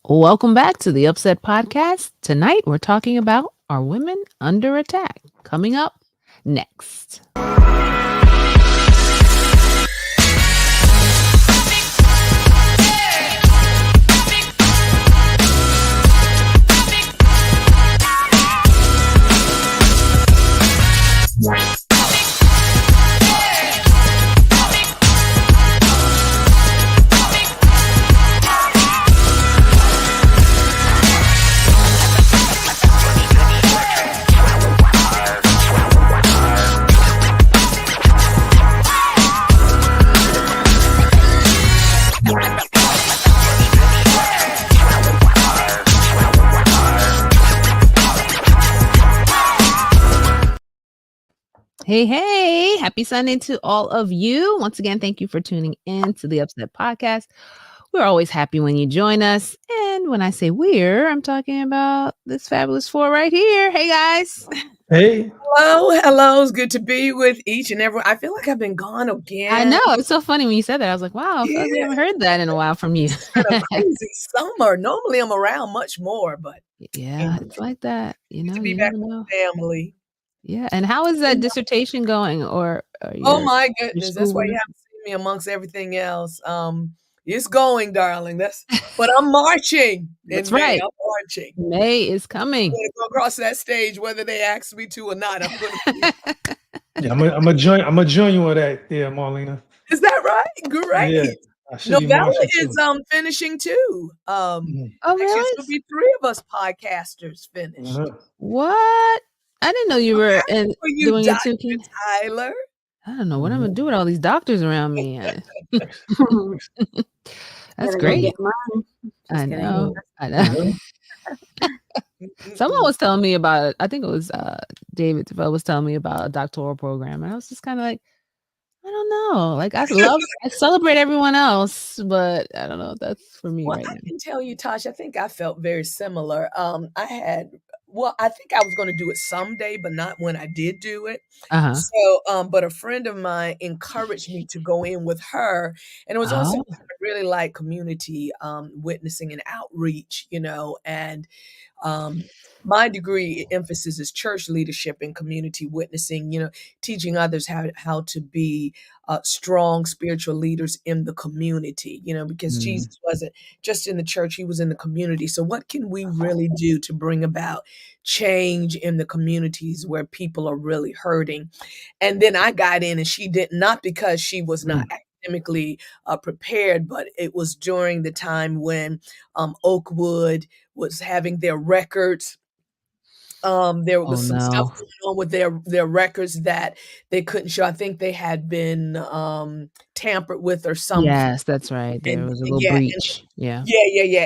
Welcome back to the UpSet podcast. Tonight we're talking about Are Women Under Attack? Coming up next. Hey, happy Sunday to all of you. Once again, thank you for tuning in to the UpSet podcast. We're always happy when you join us. And when I say we're, I'm talking about this fabulous four right here. Hey, guys. Hey. Hello. It's good to be with each and every. I feel like I've been gone again. I know. It's so funny when you said that. I was like, wow, I feel like we haven't heard that in a while from you. It's been a crazy summer. Normally I'm around much more, but yeah, it's like that. You know, to be you back never with know. family. Yeah. And how is that dissertation going? Or Oh my goodness. That's why school? you haven't seen me amongst everything else. It's going, darling. But I'm marching. That's in May. right. I'm marching. May is coming. I'm gonna go across that stage, whether they ask me to or not. I'm gonna Yeah, I'm gonna join you on that there, Marlena. Is that right? Great. Yeah. Novella is finishing too. Oh, Actually, really? it's gonna be 3 of us podcasters finished. What? I didn't know you were doing it too. Tyler. I don't know what I'm gonna do with all these doctors around me. That's great. Get mine. I know. Someone was telling me about it. I think it was David was telling me about a doctoral program, and I was just kind of like, I don't know. Like I celebrate everyone else, but I don't know if that's for me right now. I can tell you, Tosh, I think I felt very similar. I think I was going to do it someday, but not when I did do it. So, but a friend of mine encouraged me to go in with her, and it was also really like community witnessing and outreach, and my degree emphasis is church leadership and community witnessing, teaching others how to be strong spiritual leaders in the community, because Jesus wasn't just in the church, he was in the community. So what can we really do to bring about change in the communities where people are really hurting? And then I got in and she did, not because she was not academically prepared, but it was during the time when Oakwood was having their records. There was some stuff going on with their records that they couldn't show. I think they had been tampered with or something. Yes, that's right. There was a little breach. Yeah.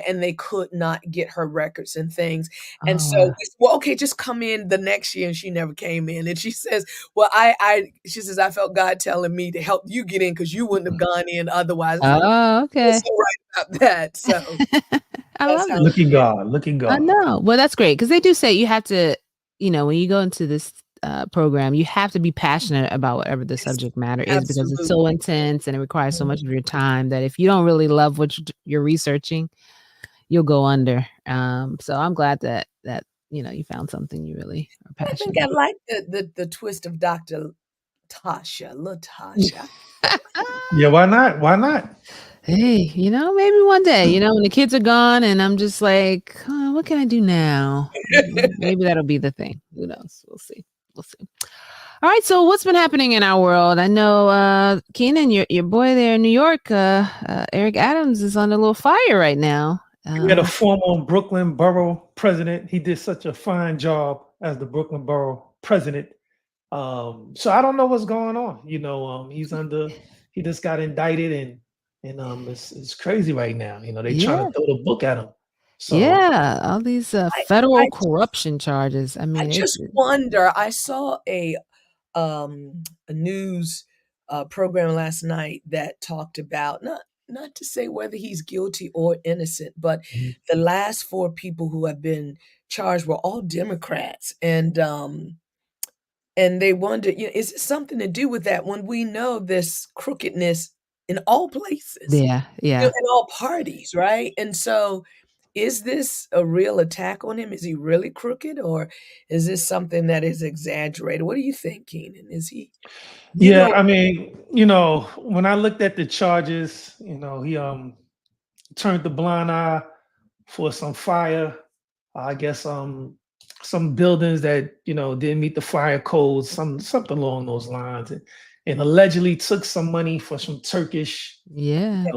And they could not get her records and things. And so, okay, just come in the next year. And she never came in. And she says, well, she says, I felt God telling me to help you get in because you wouldn't have gone in otherwise. Oh, okay. So right about that. So I love it. Look at God. I know. Well, that's great because they do say you have to, when you go into this program, you have to be passionate about whatever the subject matter is because it's so intense and it requires so much of your time that if you don't really love what you're researching, you'll go under. So I'm glad that you found something you really are passionate about. I think I like the twist of Dr. Latasha. Yeah, why not? Hey, maybe one day, when the kids are gone and I'm just like, what can I do now? Maybe that'll be the thing. Who knows? We'll see. All right. So what's been happening in our world? I know, Keenan, your boy there in New York, Eric Adams is on a little fire right now. We had a former Brooklyn borough president. He did such a fine job as the Brooklyn borough president. So I don't know what's going on. He just got indicted and it's crazy right now. They trying to throw the book at him. So, all these federal corruption charges. I mean, I just wonder. I saw a news program last night that talked about not to say whether he's guilty or innocent, but the last 4 people who have been charged were all Democrats, and they wondered, is it something to do with that when we know this crookedness in all places. Yeah. In all parties, right? And so is this a real attack on him? Is he really crooked, or is this something that is exaggerated? What do you think, Keenan? Is he, you Yeah, know, I mean, when I looked at the charges, he turned the blind eye for some fire. I guess some buildings that didn't meet the fire codes, something along those lines, and allegedly took some money for some Turkish. Yeah.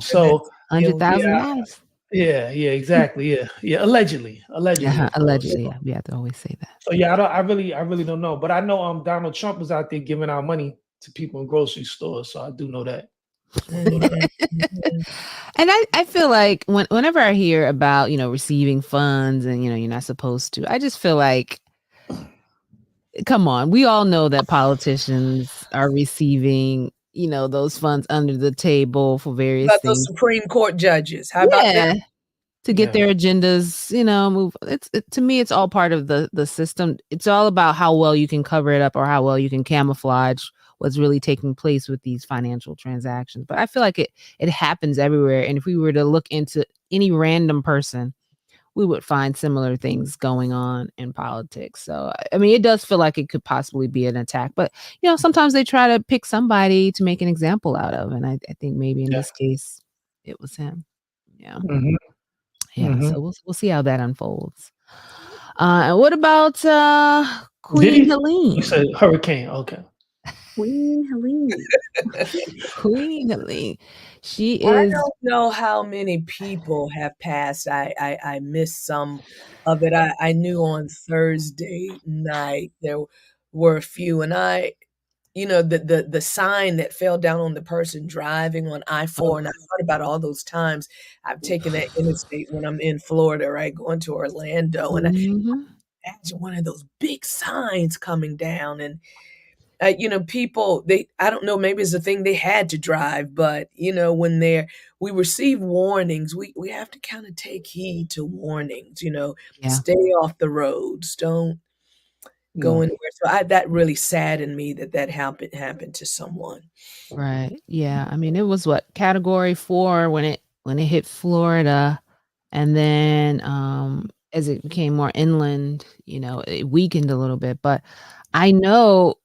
So yeah, $100,000. yeah, exactly, yeah, allegedly, Yeah, of course. allegedly. Yeah, we have to always say that. So yeah, I really don't know, but I know Donald Trump was out there giving out money to people in grocery stores, so I do know that. mhm, mhm. And I feel like whenever I hear about, receiving funds and, you're not supposed to, I just feel like, come on, we all know that politicians are receiving, those funds under the table for various About those things. Supreme Court judges, how about them? Yeah. To get Yeah, their agendas, move. To me, it's all part of the system. It's all about how well you can cover it up or how well you can camouflage what's really taking place with these financial transactions. But I feel like it happens everywhere. And if we were to look into any random person, we would find similar things going on in politics. So I mean, it does feel like it could possibly be an attack. But sometimes they try to pick somebody to make an example out of. And I think maybe in yeah. this case, it was him. Yeah. Mhm, Yeah, mhm. so we'll see how that unfolds. And what about, Did Queen he? You Helene? said hurricane, okay. Queen Helene. Queen Helene. She I is don't know how many people have passed. I missed some of it. I knew on Thursday night there were a few, and the sign that fell down on the person driving on I-4, and I thought about all those times I've taken that interstate when I'm in Florida, right, going to Orlando, and I mhm, imagine one of those big signs coming down, and people, I don't know, maybe it's a thing they had to drive, but when we receive warnings, we have to kind of take heed to warnings, yeah. stay off the roads, don't go Yeah. anywhere. So that really saddened me that happened to someone. Right. Yeah. I mean, it was what, category 4 when it hit Florida, and then as it became more inland, it weakened a little bit. But I know,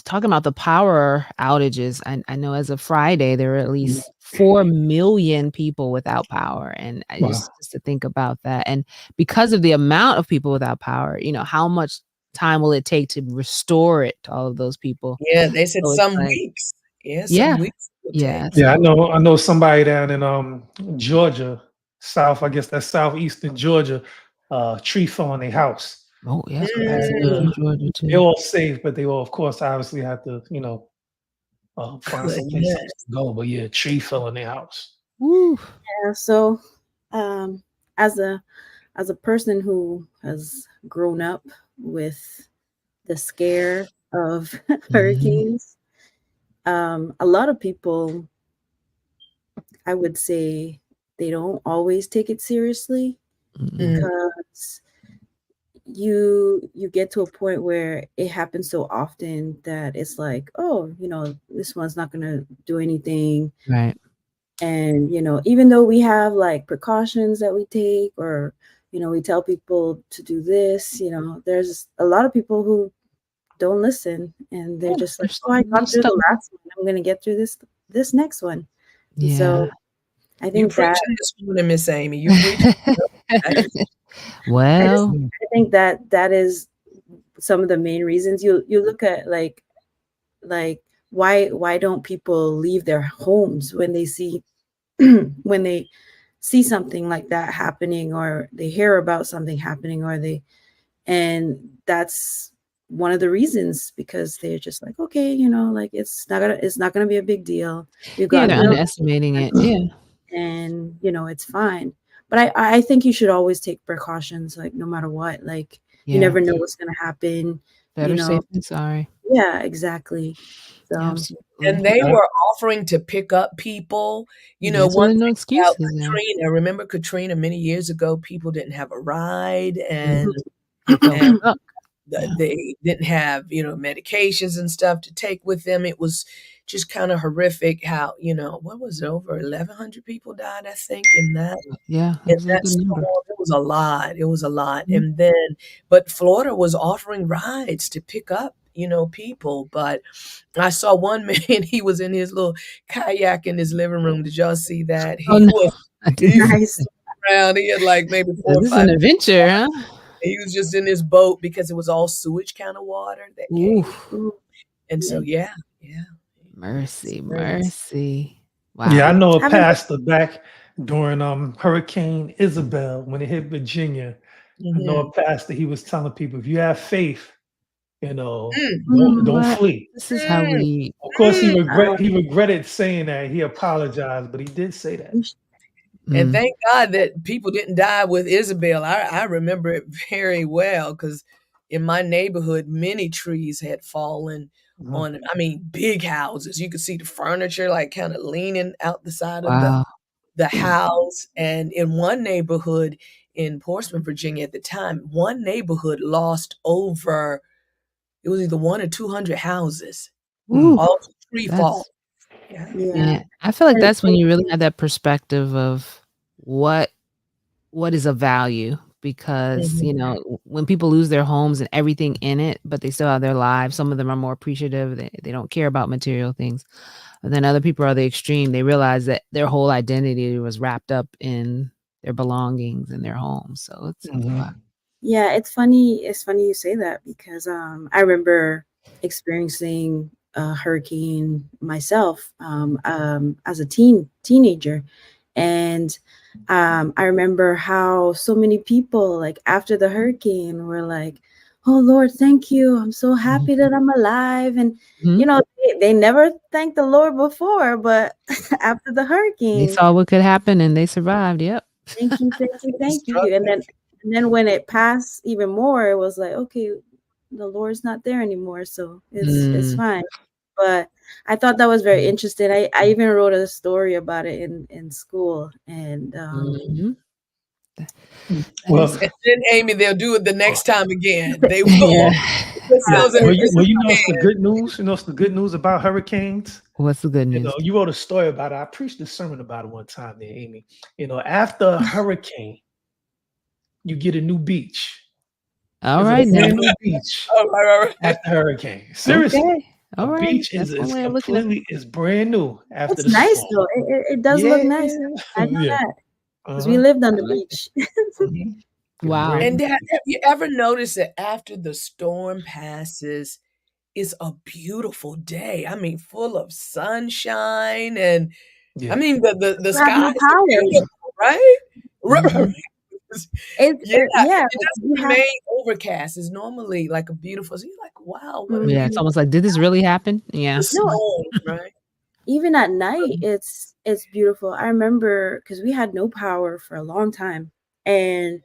talking about the power outages, I know as of Friday there were at Mhm. least 4 million people without power. And I Wow. just to think about that. And because of the amount of people without power, how much time will it take to restore it to all of those people? Yeah, they said So it's some like, weeks. Yeah, some yeah. weeks it will take. Yeah, Yeah, I so know I know somebody down in, Georgia, I guess that's southeastern Georgia, tree fell on their house. oh, yeah, it's So what they had happened Mm, in Georgia they're too. all safe, but they all, of course, obviously have to, find some place else goodness. to go, but yeah, tree fell in their house. Woo. Yeah, so um as a person who has grown up with the scare of Mhm, hurricanes, a lot of people, I would say, they don't always take it seriously mm-mm. Mm, because you get to a point where it happens so often that it's like, oh, this one's not gonna do anything. Right. And, even though we have like precautions that we take, or, we tell people to do this, there's a lot of people who don't listen, and they're Yeah, just like, they're oh, I they're got through the stubborn. last one. I'm gonna get through this next one. And Yeah. so I you think that preaching this morning, Miss Amy. You preaching. I just Well, Mm. I think that is some of the main reasons. You look at like why don't people leave their homes when they see when they see something like that happening, or they hear about something happening, and that's one of the reasons, because they're just like, okay, like it's not gonna be a big deal. We've yeah, gotten they're through it, underestimating it. Yeah. and it's fine. But I think you should always take precautions, like no matter what. Like you Yeah. never know what's gonna happen. you Better know safe than sorry. yeah, exactly. So And Absolutely. they Yeah. were offering to pick up people. Yeah, so One there's no thing about excuses now. Katrina, remember Katrina many years ago, people didn't have a ride, Mm, and they felt and stuck. They didn't have, medications and stuff to take with them. It was just kind of horrific how, what was it, over 1,100 people died, I think, in that Yeah, it in was a that good number. storm. It was a lot. It was a lot. Mhm. And then, but Florida was offering rides to pick up, people. But I saw one man, he was in his little kayak in his living room. Did y'all see that? Oh, He no, was, I he didn't. was Nice. around. He had like maybe So 4 or this is 5. an adventure, huh? He was just in his boat because it was all sewage kind of water that Ooh, came. Ooh, And so, yikes. yeah, mercy, experience. mercy. Yeah, I Wow. know a Haven't pastor back during Hurricane Isabel when it hit Virginia. I know a Mhm. pastor, he was telling people, if you have faith, Mm, don't What? flee. This is how mm, we Of course, mm. he regretted saying that. He apologized, but he did say that. And mm, thank God that people didn't die with Isabel. I remember it very well because in my neighborhood, many trees had fallen Mhm. on, I mean, big houses. You could see the furniture like kind of leaning out the side of the wow. house. And in one neighborhood in Portsmouth, Virginia at the time, one neighborhood lost over, it was either 1 or 200 houses, Ooh, all to tree fall. that's Yeah. Yeah. yeah. I feel like And, that's when you really have that perspective of what what is of value because, Mhm. when people lose their homes and everything in it, but they still have their lives, some of them are more appreciative. They don't care about material things. And then other people are the extreme. They realize that their whole identity was wrapped up in their belongings and their homes. So it's Mhm. wow. yeah, it's funny. It's funny you say that because I remember experiencing a hurricane myself as a teenager, and I remember how so many people, like after the hurricane, were like, "Oh Lord, thank you! I'm so Mhm. happy that I'm alive." And Mhm. they never thanked the Lord before, but after the They hurricane, saw what could happen and they survived. Yep. thank you, thank you, It thank struck you. And me. then when it passed even more, it was like, okay, the Lord's not there anymore, so it's Mm. fine. But I thought that was very interesting. I even wrote a story about it in school, and Mhm. That is Well, And then, Amy, they'll do it the next time again. They yeah. will put themselves in a well, different it's the hand. good news. It's the good news about hurricanes. What's the good news? You wrote a story about it. I preached a sermon about it one time there, Amy. After a hurricane, you get a new beach. All There's a right now. brand new beach Oh, right. after hurricane. Seriously, Okay. a All right. beach That's one is way of looking at it. completely is brand new after it's the nice storm. though. It does look Yeah, nice. I know yeah. that because we Uh-huh. lived on I the like it. beach. Mhm. It's Wow. brand And new. have you ever noticed that after the storm passes, it's a beautiful day? I mean, full of sunshine, and I Yeah. mean, the You have skies no are power. beautiful, right? Right. Mhm. Yeah, Yeah, it like doesn't you have. remain overcast. It's normally like a beautiful, so you're like, "Wow, what a Yeah, Mhm. it's beautiful almost like, did this really happen? the Yeah. No, storm," right? even at night, it's beautiful. I remember because we had no power for a long time, and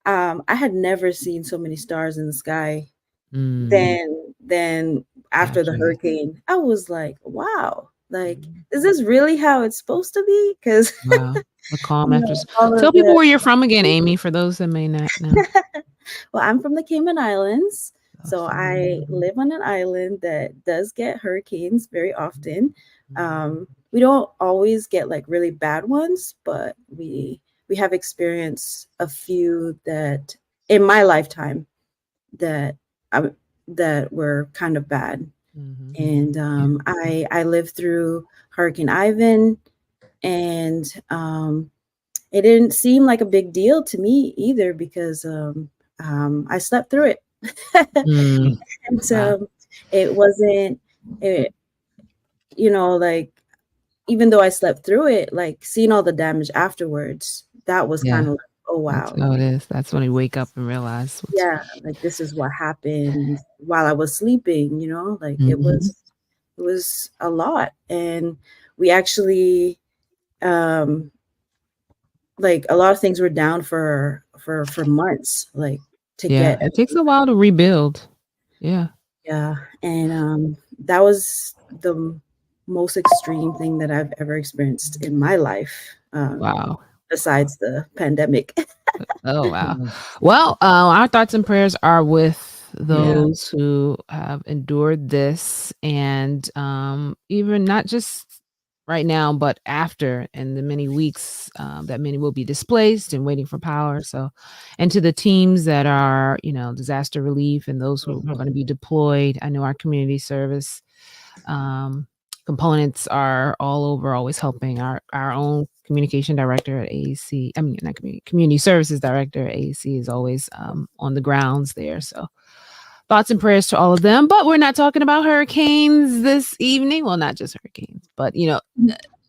I had never seen so many stars in the sky Mm, than after the after hurricane. I was like, wow, like, Mhm. is this really how it's supposed to be? Because wow. The calm after all tell of people the where you're from again, Amy, for those that may not know. well, I'm from the Cayman Islands, so Awesome. I live on an island that does get hurricanes very often. Mhm. We don't always get like really bad ones, but we have experienced a few that in my lifetime that I, that were kind of bad. Mhm. And Yeah. I lived through Hurricane Ivan, and it didn't seem like a big deal to me either because I slept through it. Mm, And wow. it wasn't it, like even though I slept through it, like seeing all the damage afterwards, that was Yeah. kind of like, oh That's wow, how it like is. That's when you wake up and realize what's yeah, like this is what happened while I was sleeping, like Mhm. it was a lot. And we actually um like a lot of things were down for months, like to Yeah, get it takes everything. a while to rebuild. Yeah. Yeah, and that was the most extreme thing that I've ever experienced in my life, Wow. besides the pandemic. Oh, wow. Mhm. Well, our thoughts and prayers are with those who have endured this, and even not just right now, but after, in the many weeks that many will be displaced and waiting for power. So, and to the teams that are, disaster relief and those who are going to be deployed. I know our community service components are all over, always helping. Our own communication director at AEC, I mean, not community services director at AEC is always on the grounds there. So thoughts and prayers to all of them. But we're not talking about hurricanes this evening. Well, not just hurricanes, but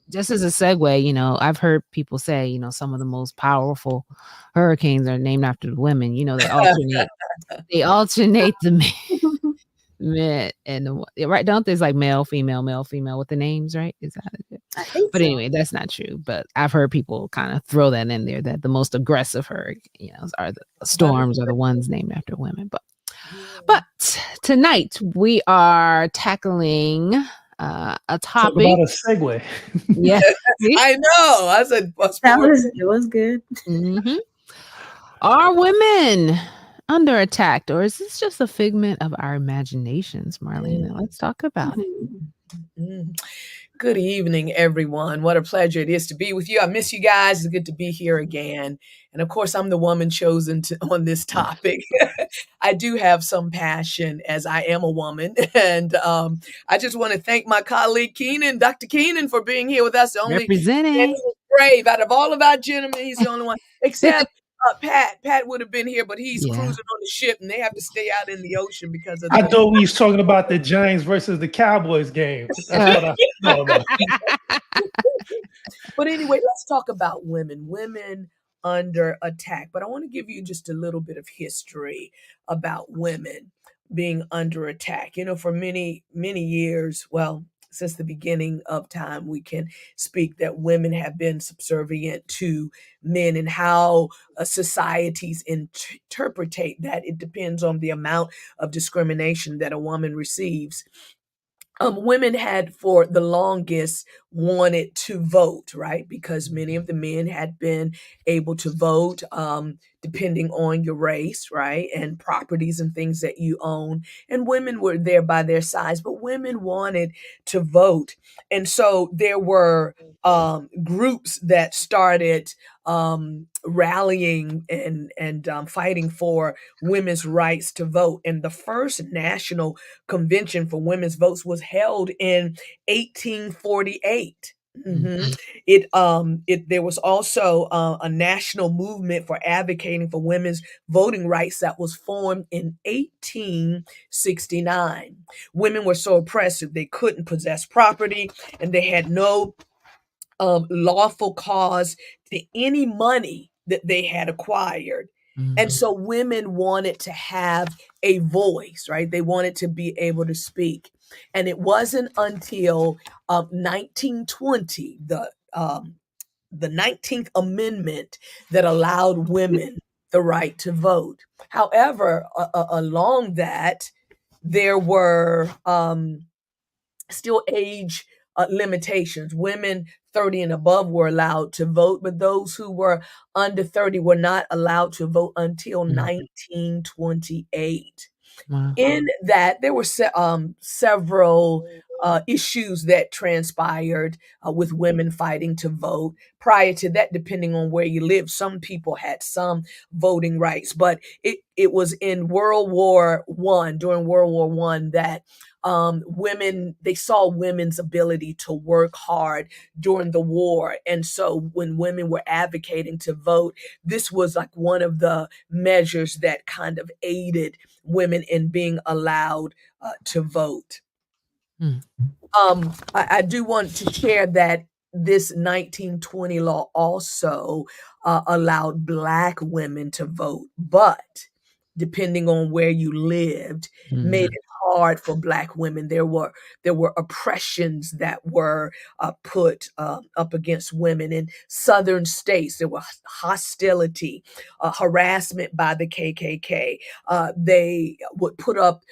just as a segue, I've heard people say, some of the most powerful hurricanes are named after the women. They alternate the men and right. Don't there's like male, female with the names, right? Is that it? I think But so. anyway, that's not true. But I've heard people kind of throw that in there, that the most aggressive hurricanes are the storms are the ones named after women. But tonight we are tackling a topic. Talk about a segue. Yeah, I know. I said it was good. Mm-hmm. Are women under attack, or is this just a figment of our imaginations, Marlena? Let's talk about it. Good evening, everyone. What a pleasure it is to be with you. I miss you guys. It's good to be here again. And of course, I'm the woman chosen on this topic. I do have some passion, as I am a woman. And I just want to thank my colleague Keenan, Dr. Keenan, for being here with us. The only representing brave out of all of our gentlemen. He's the only one, except Pat. Pat would have been here, but he's cruising on the ship, and they have to stay out in the ocean because of. I thought we was talking about the Giants versus the Cowboys game. That's what I know. But anyway, let's talk about women. Women under attack. But I want to give you just a little bit of history about women being under attack. For many, many years, well, since the beginning of time, we can speak that women have been subservient to men, and how societies interpret that. It depends on the amount of discrimination that a woman receives. Women had for the longest wanted to vote, right? Because many of the men had been able to vote, depending on your race, right? And properties and things that you own. And women were there by their sides, but women wanted to vote. And so there were groups that started rallying and fighting for women's rights to vote. And the first national convention for women's votes was held in 1848. There was also a national movement for advocating for women's voting rights that was formed in 1869. Women were so oppressed that they couldn't possess property, and they had no lawful cause to any money that they had acquired. And so women wanted to have a voice, right? They wanted to be able to speak. And it wasn't until 1920, the 19th Amendment, that allowed women the right to vote. However, along that, there were still age limitations. Women 30 and above were allowed to vote, but those who were under 30 were not allowed to vote until 1928. Wow. In that, there were several issues that transpired with women fighting to vote. Prior to that, depending on where you live, some people had some voting rights, but it was in World War I, during World War I, that women, they saw women's ability to work hard during the war. And so when women were advocating to vote, this was like one of the measures that kind of aided women in being allowed to vote. I do want to share that this 1920 law also allowed Black women to vote, but depending on where you lived, made it hard for Black women. There were oppressions that were put up against women in southern states. There was hostility, harassment by the KKK. They would put up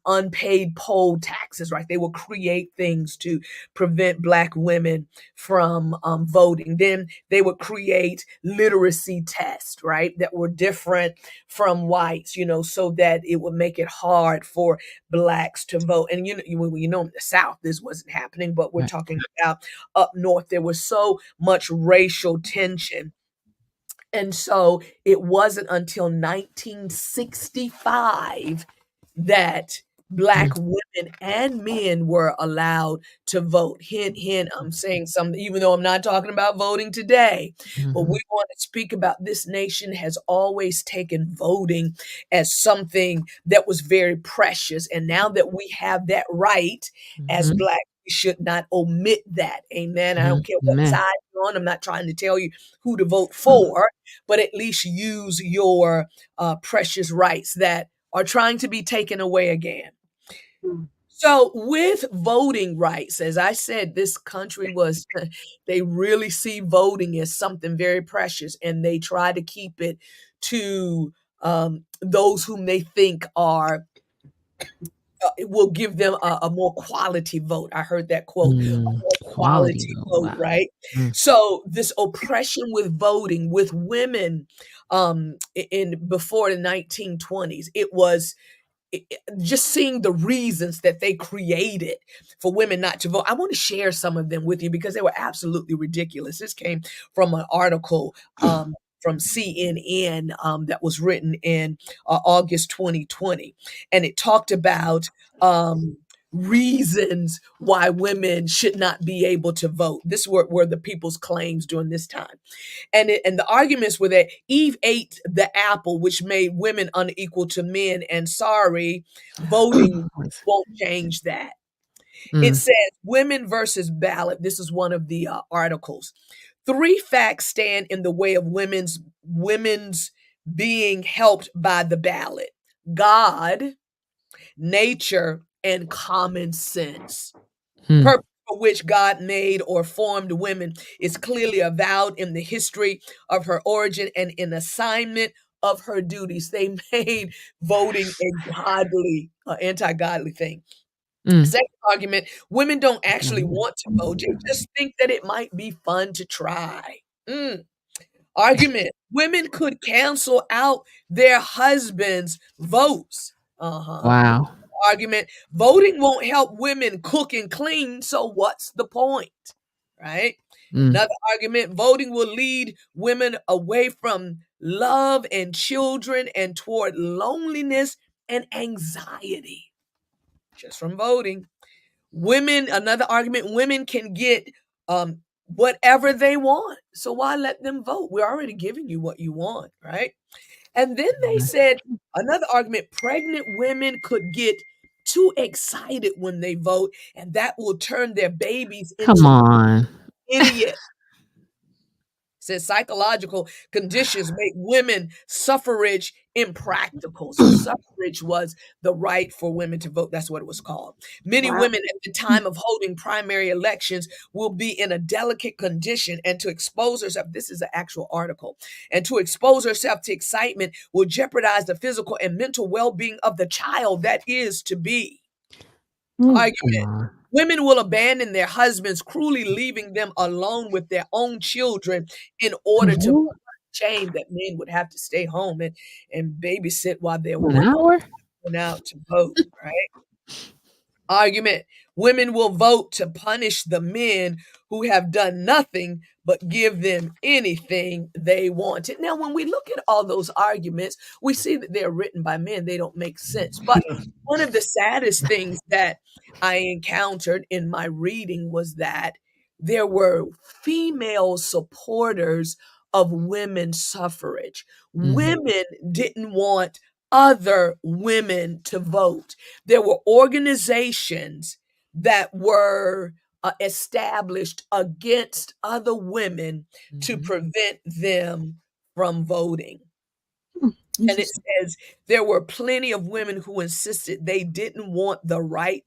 unpaid poll taxes, right? They would create things to prevent Black women from voting. Then they would create literacy tests, right, that were different from whites, so that it would make it hard for Blacks to vote. And in the South, this wasn't happening, but we're talking about up north. There was so much racial tension. And so it wasn't until 1965 that Black women and men were allowed to vote. Hint, hint, I'm saying something, even though I'm not talking about voting today, but we want to speak about this nation has always taken voting as something that was very precious. And now that we have that right as Black, we should not omit that. Amen. I don't care what side you're on. I'm not trying to tell you who to vote for, but at least use your precious rights that are trying to be taken away again. So with voting rights, as I said, this country they really see voting as something very precious, and they try to keep it to those whom they think are it will give them a more quality vote. I heard that quote, a more quality vote, wow. Right? So this oppression with voting with women before the 1920s, it was just seeing the reasons that they created for women not to vote. I want to share some of them with you because they were absolutely ridiculous. This came from an article from CNN that was written in August 2020. And it talked about reasons why women should not be able to vote. This were the people's claims during this time. And the arguments were that Eve ate the apple, which made women unequal to men. And sorry, voting won't change that. It says women versus ballot. This is one of the articles. 3 facts stand in the way of women's being helped by the ballot: God, nature, and common sense. Purpose for which God made or formed women is clearly avowed in the history of her origin and in assignment of her duties. They made voting a anti-godly thing. Second argument, women don't actually want to vote. They just think that it might be fun to try. Argument, women could cancel out their husbands' votes. Wow. Argument, voting won't help women cook and clean, so what's the point? Right? Another argument, voting will lead women away from love and children and toward loneliness and anxiety. Just from voting. Another argument, women can get whatever they want. So why let them vote? We're already giving you what you want, right? And then they said, another argument, pregnant women could get too excited when they vote, and that will turn their babies into idiots. Says psychological conditions make women suffrage impractical. So suffrage was the right for women to vote. That's what it was called. Many women at the time of holding primary elections will be in a delicate condition, and to expose herself, this is an actual article, and to expose herself to excitement will jeopardize the physical and mental well-being of the child that is to be. Argument. Women will abandon their husbands, cruelly leaving them alone with their own children in order to shame that men would have to stay home and babysit while they're going out to vote, right? Argument. Women will vote to punish the men who have done nothing but give them anything they wanted. Now, when we look at all those arguments, we see that they're written by men. They don't make sense. But one of the saddest things that I encountered in my reading was that there were female supporters of women's suffrage. Women didn't want other women to vote. There were organizations that were established against other women to prevent them from voting. And it says there were plenty of women who insisted they didn't want the right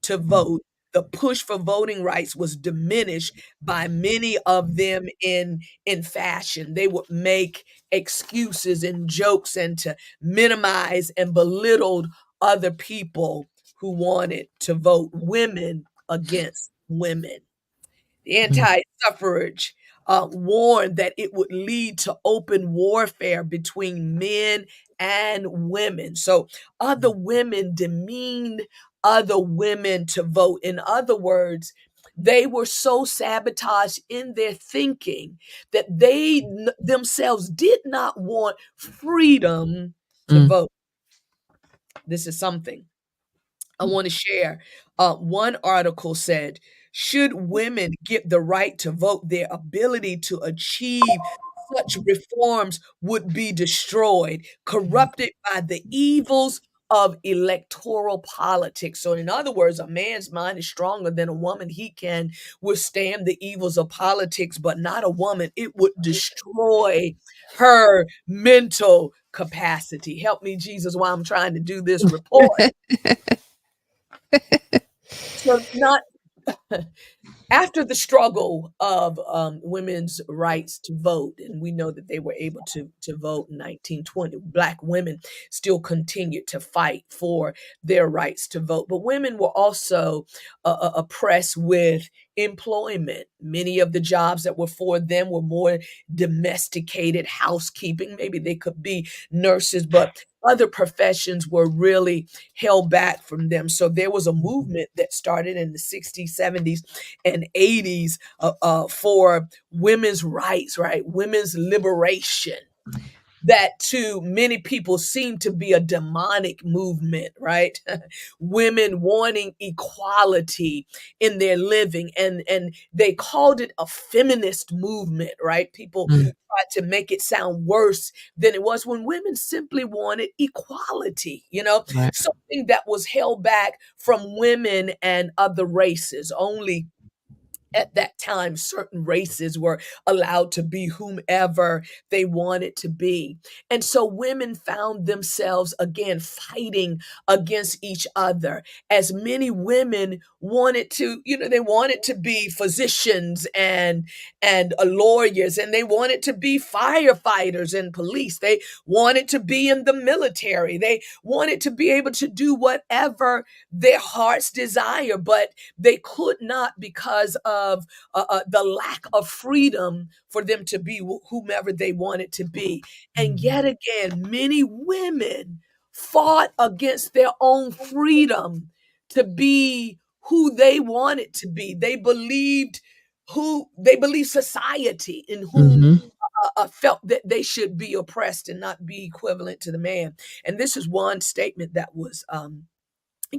to vote. The push for voting rights was diminished by many of them in fashion. They would make excuses and jokes and to minimize and belittled other people who wanted to vote, women against women. The anti-suffrage warned that it would lead to open warfare between men and women. So other women demeaned other women to vote. In other words, they were so sabotaged in their thinking that they themselves did not want freedom to vote. This is something I want to share. One article said, should women get the right to vote, their ability to achieve such reforms would be destroyed, corrupted by the evils of electoral politics. So, in other words, a man's mind is stronger than a woman. He can withstand the evils of politics, but not a woman. It would destroy her mental capacity. Help me, Jesus, while I'm trying to do this report. So not after the struggle of women's rights to vote, and we know that they were able to vote in 1920, Black women still continued to fight for their rights to vote. But women were also oppressed with employment. Many of the jobs that were for them were more domesticated, housekeeping. Maybe they could be nurses, but other professions were really held back from them. So there was a movement that started in the 60s, 70s, and 80s for women's rights, right? Women's liberation. That to many people seemed to be a demonic movement, right? Women wanting equality in their living, and they called it a feminist movement, right? People tried to make it sound worse than it was when women simply wanted equality, Right. something that was held back from women and other races. Only at that time, certain races were allowed to be whomever they wanted to be. And so women found themselves again fighting against each other, as many women wanted to, they wanted to be physicians and lawyers, and they wanted to be firefighters and police. They wanted to be in the military. They wanted to be able to do whatever their hearts desire, but they could not because of the lack of freedom for them to be whomever they wanted to be. And yet again, many women fought against their own freedom to be who they wanted to be. They believed society in whom felt that they should be oppressed and not be equivalent to the man. And this is one statement that was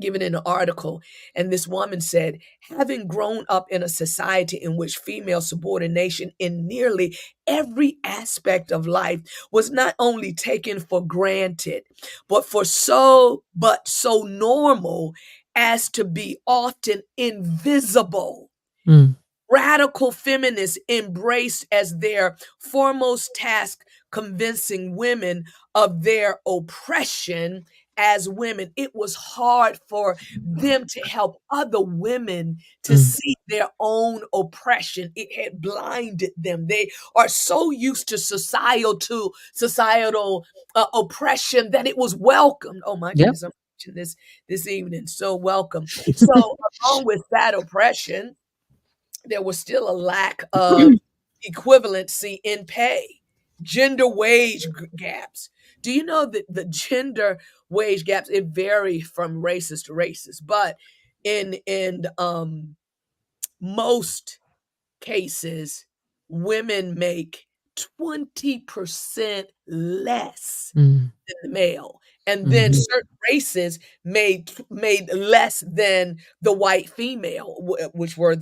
given in an article. And this woman said, having grown up in a society in which female subordination in nearly every aspect of life was not only taken for granted, but so normal as to be often invisible. Radical feminists embraced as their foremost task convincing women of their oppression as women. It was hard for them to help other women to see their own oppression. It had blinded them. They are so used to societal oppression that it was welcomed. Oh my goodness, I'm teaching this evening. So welcome. So along with that oppression, there was still a lack of equivalency in pay, gender wage gaps. Do you know that the gender wage gaps, it vary from races to races, but in most cases, women make 20% less than the male. And then certain races made less than the white female, which were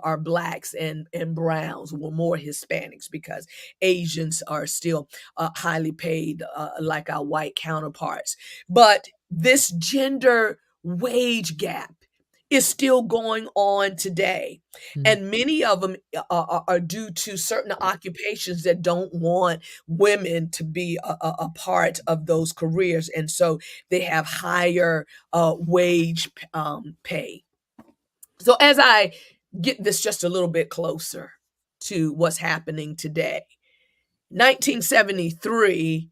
our blacks and browns, were more Hispanics, because Asians are still highly paid like our white counterparts. But this gender wage gap is still going on today. Mm. And many of them are due to certain occupations that don't want women to be a part of those careers. And so they have higher wage pay. So as I get this just a little bit closer to what's happening today, 1973,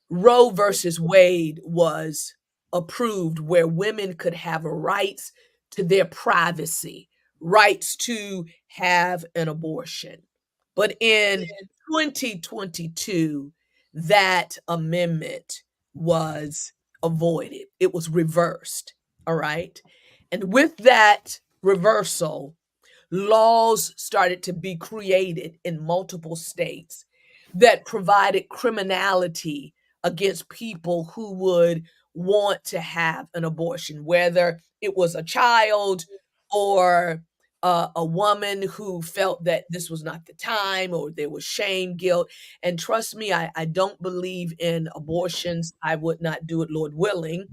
Roe versus Wade was approved, where women could have rights to their privacy, rights to have an abortion. But in 2022, that amendment was avoided. It was reversed. All right. And with that reversal, laws started to be created in multiple states that provided criminality against people who would want to have an abortion, whether it was a child or a woman who felt that this was not the time, or there was shame, guilt. And trust me, I don't believe in abortions. I would not do it, Lord willing.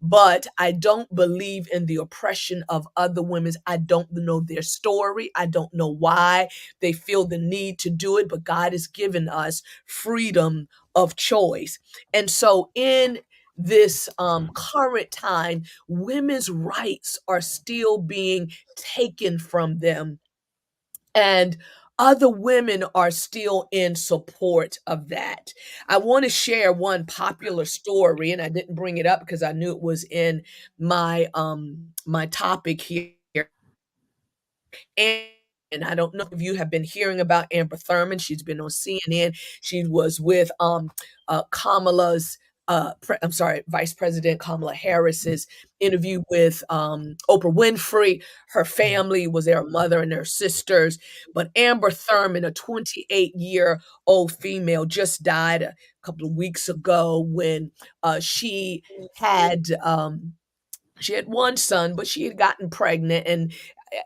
But I don't believe in the oppression of other women. I don't know their story. I don't know why they feel the need to do it, but God has given us freedom of choice. And so in this current time, women's rights are still being taken from them, and other women are still in support of that. I want to share one popular story, and I didn't bring it up because I knew it was in my topic here. And I don't know if you have been hearing about Amber Thurman. She's been on CNN. She was with Kamala's I'm sorry, Vice President Kamala Harris's interview with Oprah Winfrey. Her family was there, her mother and her sisters. But Amber Thurman, a 28-year-old female, just died a couple of weeks ago when had she had one son, but she had gotten pregnant, and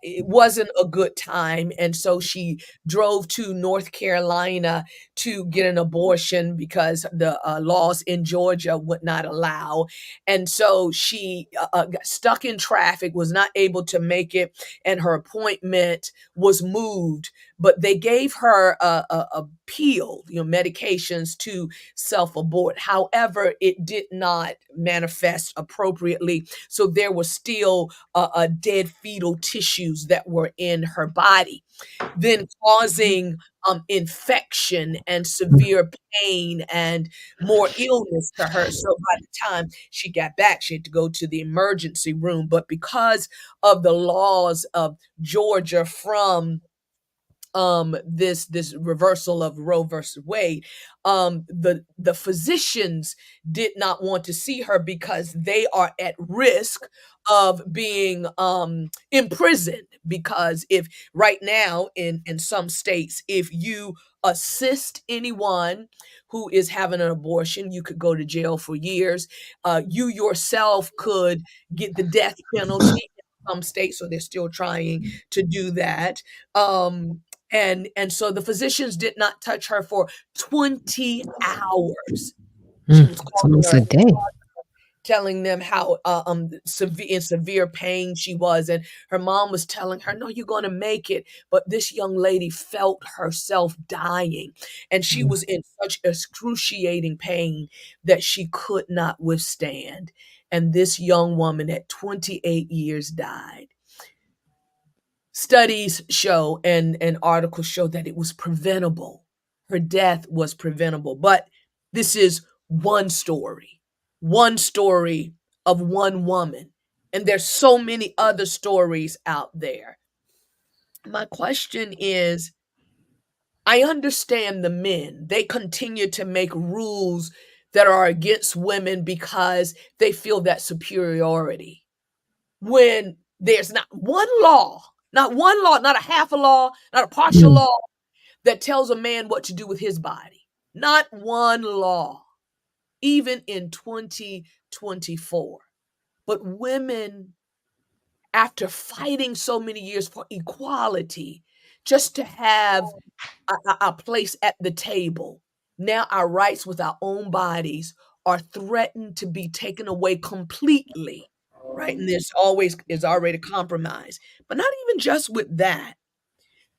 it wasn't a good time. And so she drove to North Carolina to get an abortion because the laws in Georgia would not allow. And so she got stuck in traffic, was not able to make it, and her appointment was moved. But they gave her a pill, medications to self-abort. However, it did not manifest appropriately. So there was still a dead fetal tissues that were in her body, then causing infection and severe pain and more illness to her. So by the time she got back, she had to go to the emergency room. But because of the laws of Georgia from this reversal of Roe versus Wade, the physicians did not want to see her because they are at risk of being imprisoned. Because if right now in some states, if you assist anyone who is having an abortion, you could go to jail for years. You yourself could get the death penalty in some states, so they're still trying to do that. And so the physicians did not touch her for 20 hours. She was It's calling almost her, a day. telling them how severe pain she was, and her mom was telling her, "No, you're going to make it." But this young lady felt herself dying, and she was in such excruciating pain that she could not withstand. And this young woman at 28 years died. Studies show and articles show that it was preventable. Her death was preventable. But this is one story of one woman. And there's so many other stories out there. My question is, I understand the men. They continue to make rules that are against women because they feel that superiority. When there's not one law, not a half a law, not a partial Mm. law that tells a man what to do with his body. Not one law, even in 2024. But women, after fighting so many years for equality, just to have a place at the table, now our rights with our own bodies are threatened to be taken away completely, right? And there's always is already compromise. But not even just with that.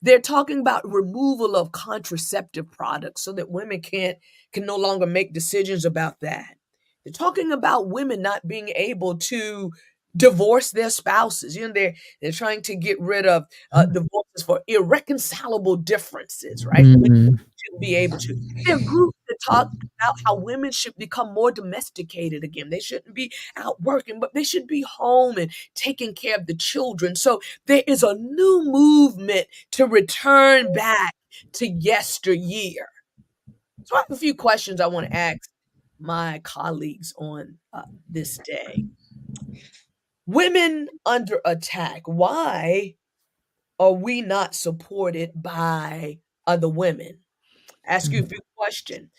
They're talking about removal of contraceptive products so that women can no longer make decisions about that. They're talking about women not being able to divorce their spouses. You know, they're trying to get rid of divorces for irreconcilable differences, right? Mhm. To be able to. There are groups that talk about how women should become more domesticated again. They shouldn't be out working, but they should be home and taking care of the children. So there is a new movement to return back to yesteryear. So I have a few questions I want to ask my colleagues on this day. Women under attack. Why are we not supported by other women? Ask you a few questions.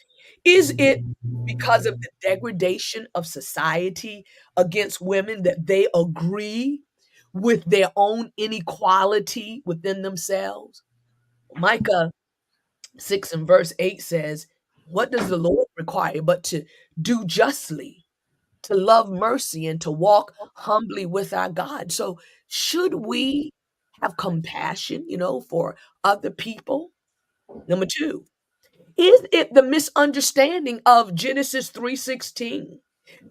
Is it because of the degradation of society against women that they agree with their own inequality within themselves? Micah 6 and verse 8 says, "What does the Lord require but to do justly, to love mercy, and to walk humbly with our God?" So, should we have compassion, for other people? Number 2, is it the misunderstanding of Genesis 3:16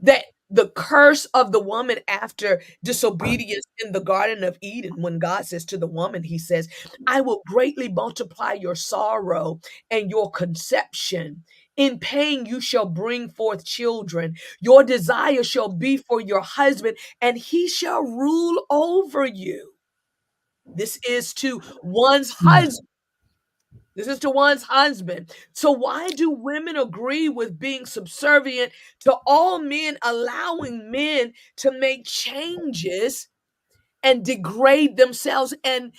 that the curse of the woman after disobedience in the Garden of Eden, when God says to the woman, he says, "I will greatly multiply your sorrow and your conception. In pain you shall bring forth children. Your desire shall be for your husband, and he shall rule over you." This is to one's husband. This is to one's husband. So why do women agree with being subservient to all men, allowing men to make changes and degrade themselves and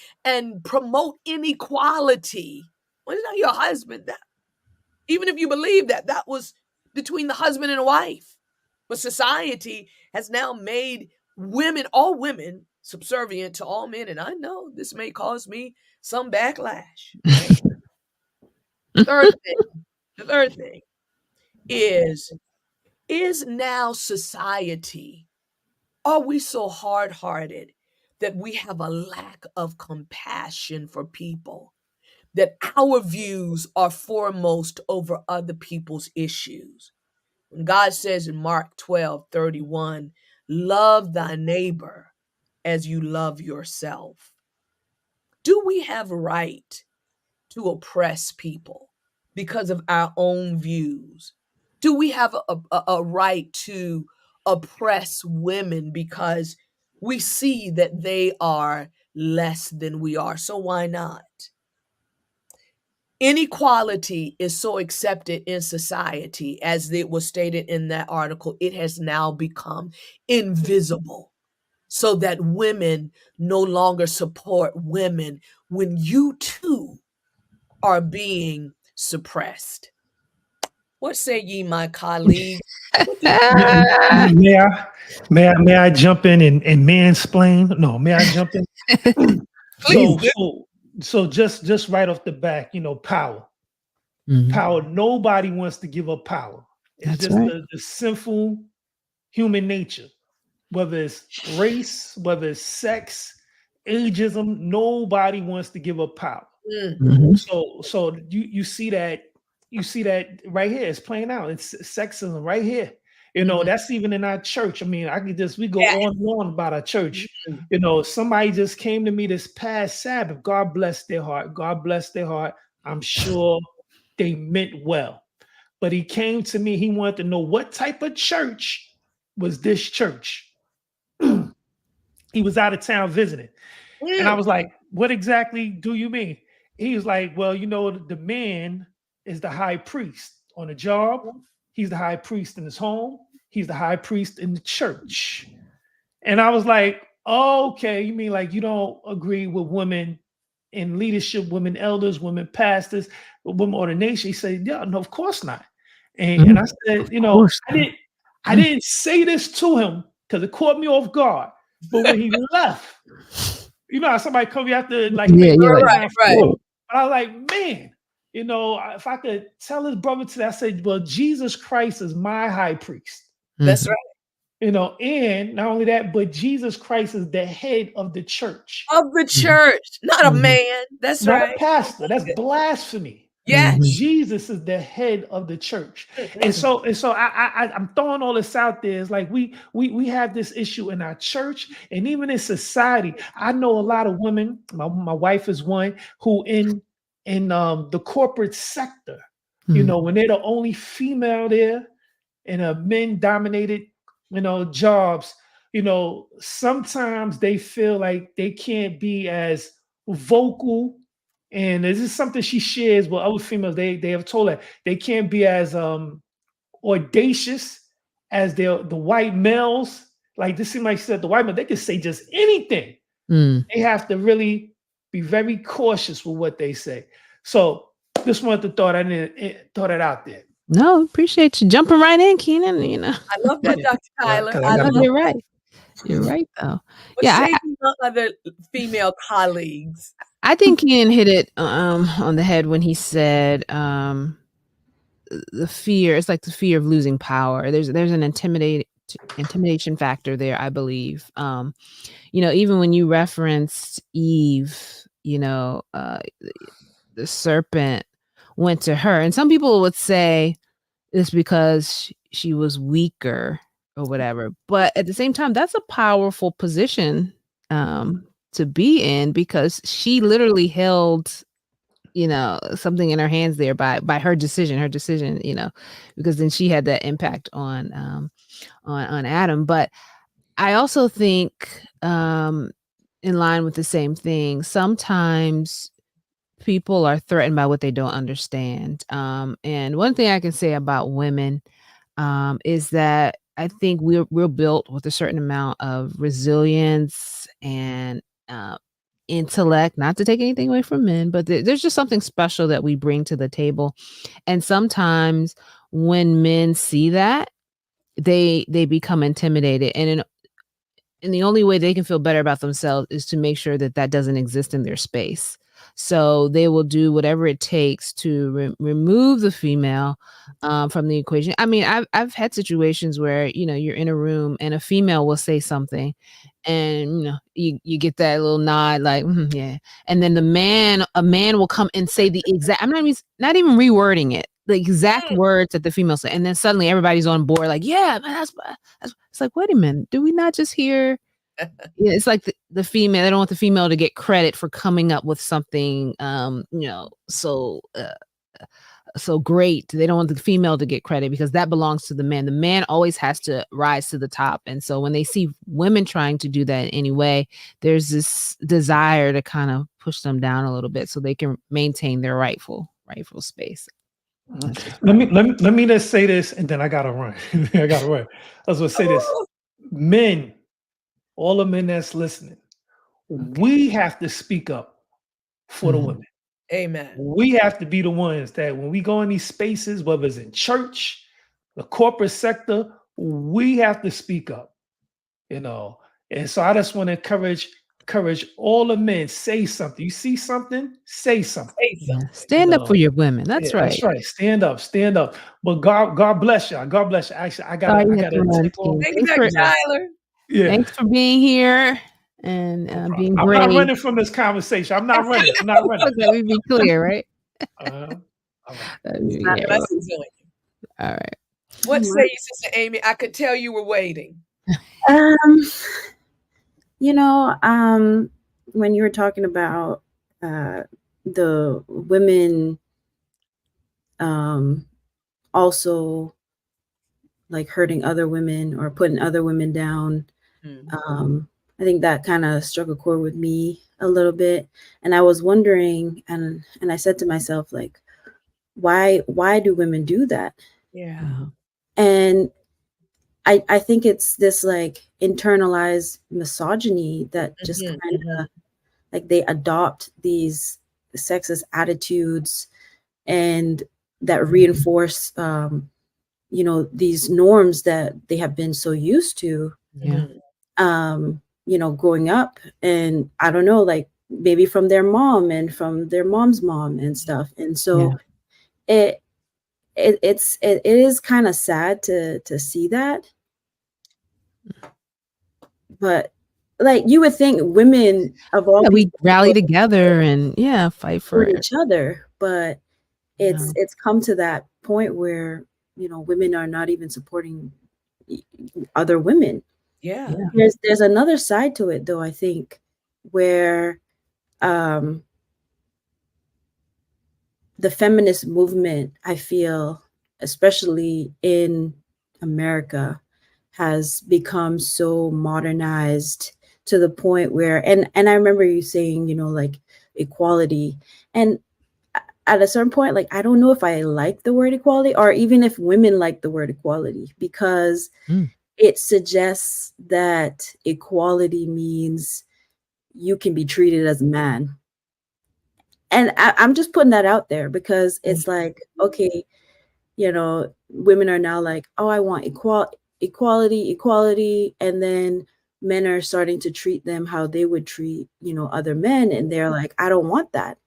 promote inequality? Well, it's not your husband. Even if you believe that was between the husband and the wife. But society has now made women, all women, subservient to all men. And I know this may cause me some backlash, right? The third thing is now society, are we so hard-hearted that we have a lack of compassion for people, that our views are foremost over other people's issues? When God says in Mark 12:31, "Love thy neighbor as you love yourself." Do we have a right to oppress people because of our own views? Do we have a right to oppress women because we see that they are less than we are? So why not? Inequality is so accepted in society, as it was stated in that article, it has now become invisible, so that women no longer support women when you too are being suppressed. What say ye, my colleagues? What do May I jump in and mansplain? No, may I jump in? Please. So just right off the back, power. Mhm. Power. Nobody wants to give up power. It's That's just right. the sinful human nature. Whether it's race, whether it's sex, ageism, nobody wants to give up power. Mhm. So you see that right here. It's playing out. It's sexism right here. That's even in our church. I mean, we go Yeah. on and on about our church. Mhm. Somebody just came to me this past Sabbath. God bless their heart. God bless their heart. I'm sure they meant well. But he came to me, he wanted to know what type of church was this church. He was out of town visiting. And I was like, what exactly do you mean? He was like, well, the man is the high priest on the job. He's the high priest in his home. He's the high priest in the church. And I was like, oh, okay, you mean like you don't agree with women in leadership, women elders, women pastors, women ordination? He said, yeah, no, of course not. And I said, I didn't say this to him because it caught me off guard. But when he left, how somebody come you after like Yeah, yeah, like, Right. but I was like, man, if I could tell his brother today, I said, well, Jesus Christ is my high priest. That's Mhm. right. And not only that, but Jesus Christ is the head of the church. Of the church, not a man. That's Not right. a pastor. That's blasphemy. Yes. Jesus is the head of the church. And so I'm throwing all this out there. It's like we have this issue in our church and even in society. I know a lot of women, my wife is one, who in the corporate sector, when they're the only female there in a men dominated, jobs, sometimes they feel like they can't be as vocal. And this is something she shares with other females. They have told her they can't be as audacious as the white males. Like this seems like she said the white men, they can say just anything. They have to really be very cautious with what they say. So just wanted to throw that out there. No, appreciate you jumping right in, Keenan. I love that, Dr. Tyler. I love you're right. You're right, though. What say you other female colleagues? I think Keenan hit it on the head when he said the fear. It's like the fear of losing power. There's an intimidation factor there, I believe. Even when you referenced Eve, the serpent went to her, and some people would say it's because she was weaker or whatever. But at the same time, that's a powerful position to be in, because she literally held, something in her hands there by her decision, because then she had that impact on Adam. But I also think in line with the same thing, sometimes people are threatened by what they don't understand. And one thing I can say about women is that I think we're built with a certain amount of resilience and intellect, not to take anything away from men, but there's just something special that we bring to the table. And sometimes when men see that, they become intimidated. And the only way they can feel better about themselves is to make sure that doesn't exist in their space. So they will do whatever it takes to remove the female from the equation. I mean, I've had situations where, you're in a room and a female will say something and, you get that little nod like, yeah. And then a man will come and say the exact, I'm not even rewording it, the exact words that the female said. And then suddenly everybody's on board like, yeah, man, that's it's like, wait a minute, do we not just hear? Yeah, it's like the female, they don't want the female to get credit for coming up with something, so great. They don't want the female to get credit because that belongs to the man. The man always has to rise to the top. And so when they see women trying to do that in any way, there's this desire to kind of push them down a little bit so they can maintain their rightful space. Let me just say this, and then I gotta run. I was gonna say this. Men, all the men that's listening, we have to speak up for the women. Amen. We have to be the ones that when we go in these spaces, whether it's in church, the corporate sector, we have to speak up, And so I just want to encourage all the men, say something. You see something, say something. Stand up for your women. That's right. That's right. Stand up. But God bless y'all. God bless you. Actually, I got to take off. Thank you, Dr. Tyler. Yeah. Thanks for being here and being brave. I'm not running from this conversation. I'm not running. Let me be clear, right? All right. All right. What say you, Sister Amy? I could tell you were waiting. When you were talking about the women also like hurting other women or putting other women down, I think that kind of struck a chord with me a little bit. And I was wondering, and I said to myself, like, why do women do that? Yeah. And I think it's this like internalized misogyny that just kind of like they adopt these sexist attitudes and that reinforce, these norms that they have been so used to, growing up. And I don't know, like maybe from their mom and from their mom's mom and stuff. And so it is kind of sad to see that. But like you would think women of all we people rally would together and fight for support it. each other, but No. it's come to that point where women are not even supporting other women. Yeah. There's another side to it though, I think, where the feminist movement, I feel, especially in America, has become so modernized to the point where, and I remember you saying, like equality, and at a certain point, like I don't know if I like the word equality, or even if women like the word equality, because it suggests that equality means you can be treated as a man. And I'm just putting that out there because it's like, okay, women are now like, oh, I want equality. And then men are starting to treat them how they would treat, other men. And they're like, I don't want that.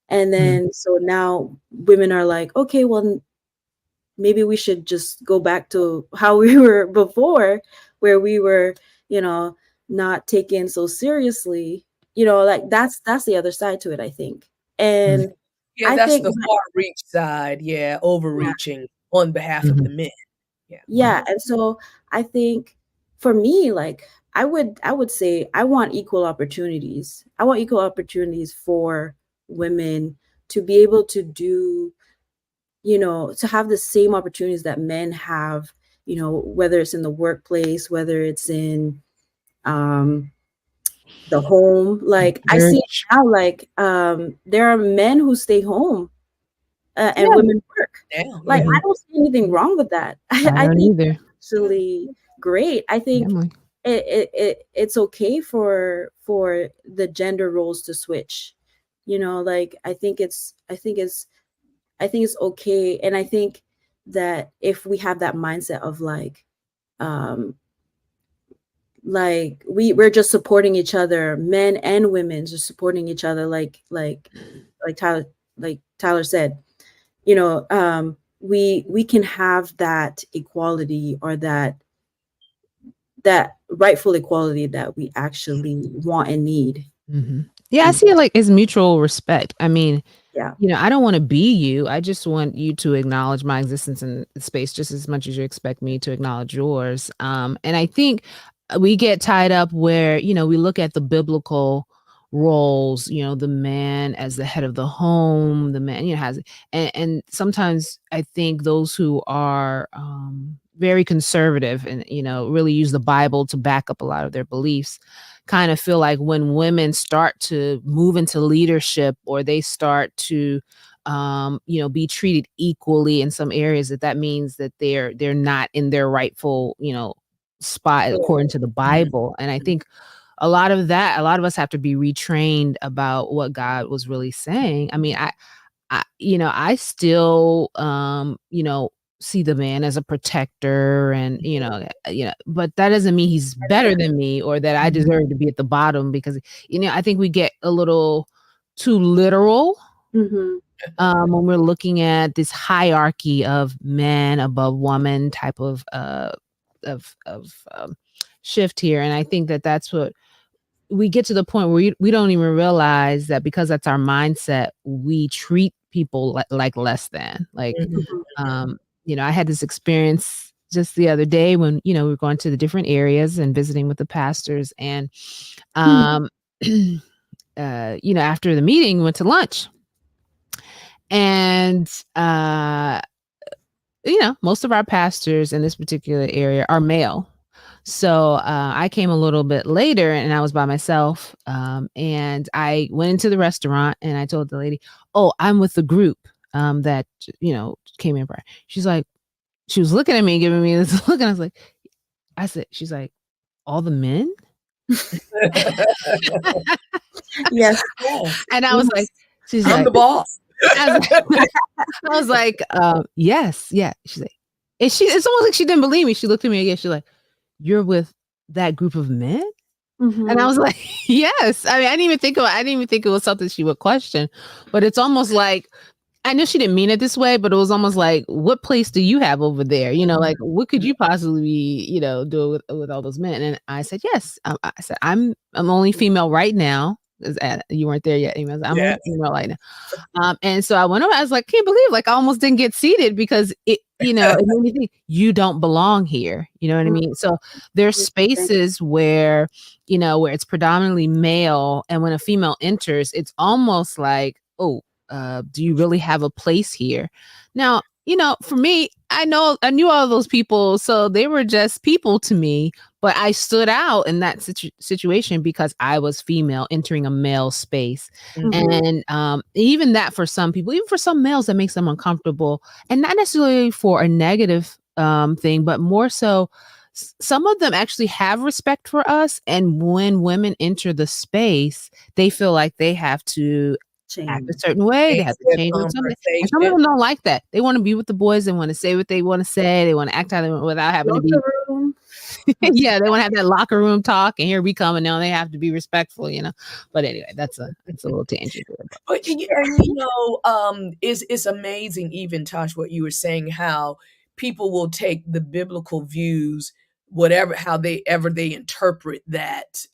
And then so now women are like, okay, well, maybe we should just go back to how we were before, where we were, not taken so seriously. Like that's the other side to it, I think. And Yeah, I that's think the far reach side. Yeah, overreaching on behalf of the men. Yeah. yeah, and so I think for me, like I would say I want equal opportunities. I want equal opportunities for women to be able to do, to have the same opportunities that men have, whether it's in the workplace, whether it's in the home. Like I see now, like there are men who stay home and women work. Yeah. Like I don't see anything wrong with that. I I don't think either. it's actually great. I think it's okay for the gender roles to switch. Like I think it's okay. And I think that if we have that mindset of we're just supporting each other, men and women just supporting each other, like Tyler said, we can have that equality, or that rightful equality that we actually want and need. Yeah, I see it like as mutual respect. I mean, Yeah. I don't want to be you. I just want you to acknowledge my existence in space just as much as you expect me to acknowledge yours. And I think we get tied up where, we look at the biblical roles, the man as the head of the home, the man, has, and sometimes I think those who are very conservative and, really use the Bible to back up a lot of their beliefs, kind of feel like when women start to move into leadership, or they start to be treated equally in some areas, that means that they're not in their rightful spot according to the Bible. And I think a lot of us have to be retrained about what God was really saying. I mean, I still see the man as a protector, and but that doesn't mean he's better than me, or that I deserve to be at the bottom, because I think we get a little too literal when we're looking at this hierarchy of man above woman type of shift here. And I think that that's what we get to, the point where we don't even realize that, because that's our mindset, we treat people like less than. Like, I had this experience just the other day when, we were going to the different areas and visiting with the pastors. And, after the meeting, we went to lunch. And, most of our pastors in this particular area are male. So I came a little bit later, and I was by myself. And I went into the restaurant, and I told the lady, "Oh, I'm with the group that came in prior." She was looking at me, giving me this look, and she's like, "All the men?" Yes. And I was like, she's I'm like, the boss. I was like, yes, yeah. She's like, and it's almost like she didn't believe me. She looked at me again. She's like, "You're with that group of men?" And I was like, yes. I mean, I didn't even think it was something she would question, but it's almost like, I know she didn't mean it this way, but it was almost like, "What place do you have over there?" You know, like, "What could you possibly be, doing with all those men?" And I said, "Yes." I said, "I'm only female right now." 'Cause, you weren't there yet, Amy. I was like, "I'm only Yes. female right now." And so I went over, I was like, "Can't believe, like, I almost didn't get seated because it made me think, you don't belong here." You know what I mean? So there's spaces where it's predominantly male, and when a female enters, it's almost like, "Oh, do you really have a place here?" Now, for me, I knew all those people, so they were just people to me, but I stood out in that situation because I was female entering a male space. And even that, for some people, even for some males, that makes them uncomfortable, and not necessarily for a negative thing, but more so some of them actually have respect for us, and when women enter the space, they feel like they have to act a Change. certain way, they Change have to their change or something, and some of conversation. them don't like that. They wanna be with the boys, they wanna say what they wanna say, they wanna act how they want without having to be Locker room. yeah, they wanna have that locker room talk, and here we come, and now they have to be respectful. But anyway, that's a little tangent there, but But it's amazing, even Tosh, what you were saying, how people will take the biblical views, whatever how they interpret that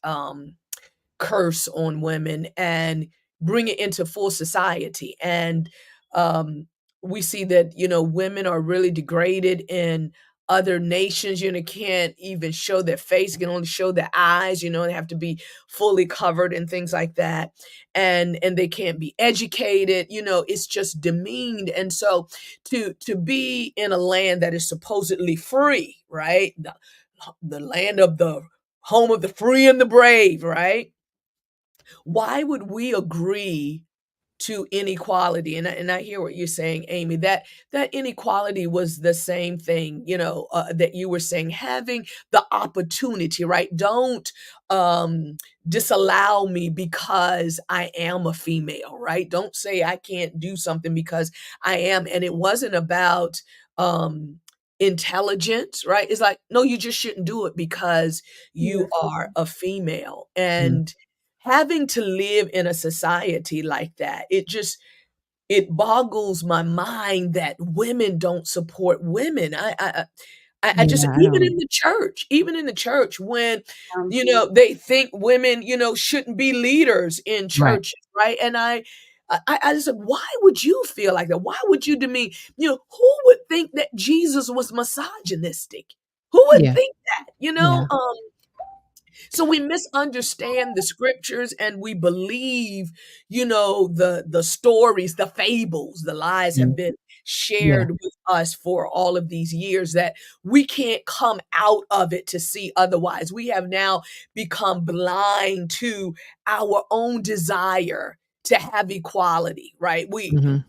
curse on women, and bring it into full society. And um, we see that, women are really degraded in other nations. Can't even show their face, can only show their eyes. They have to be fully covered and things like that. And they can't be educated. It's just demeaned. And so to be in a land that is supposedly free, right? The land of the home of the free and the brave, right? Why would we agree to inequality? And I hear what you're saying, Amy, that inequality was the same thing, that you were saying, having the opportunity, right? Don't disallow me because I am a female, right? Don't say I can't do something because I am. And it wasn't about intelligence, right? It's like, no, you just shouldn't do it because you You're are a female. mm, And having to live in a society like that, it boggles my mind that women don't support women. I just, yeah, I don't even in the church, when um, they think women shouldn't be leaders in right, churches, right? And I just said, why would you feel like that? Why would you demean? Who would think that Jesus was misogynistic? Who would yeah, think that? yeah, So we misunderstand the scriptures, and we believe, the stories, the fables, the lies have mm, been yeah, shared with us for all of these years, that we can't come out of it to see otherwise. We have now become blind to our own desire to have equality, right? mhm,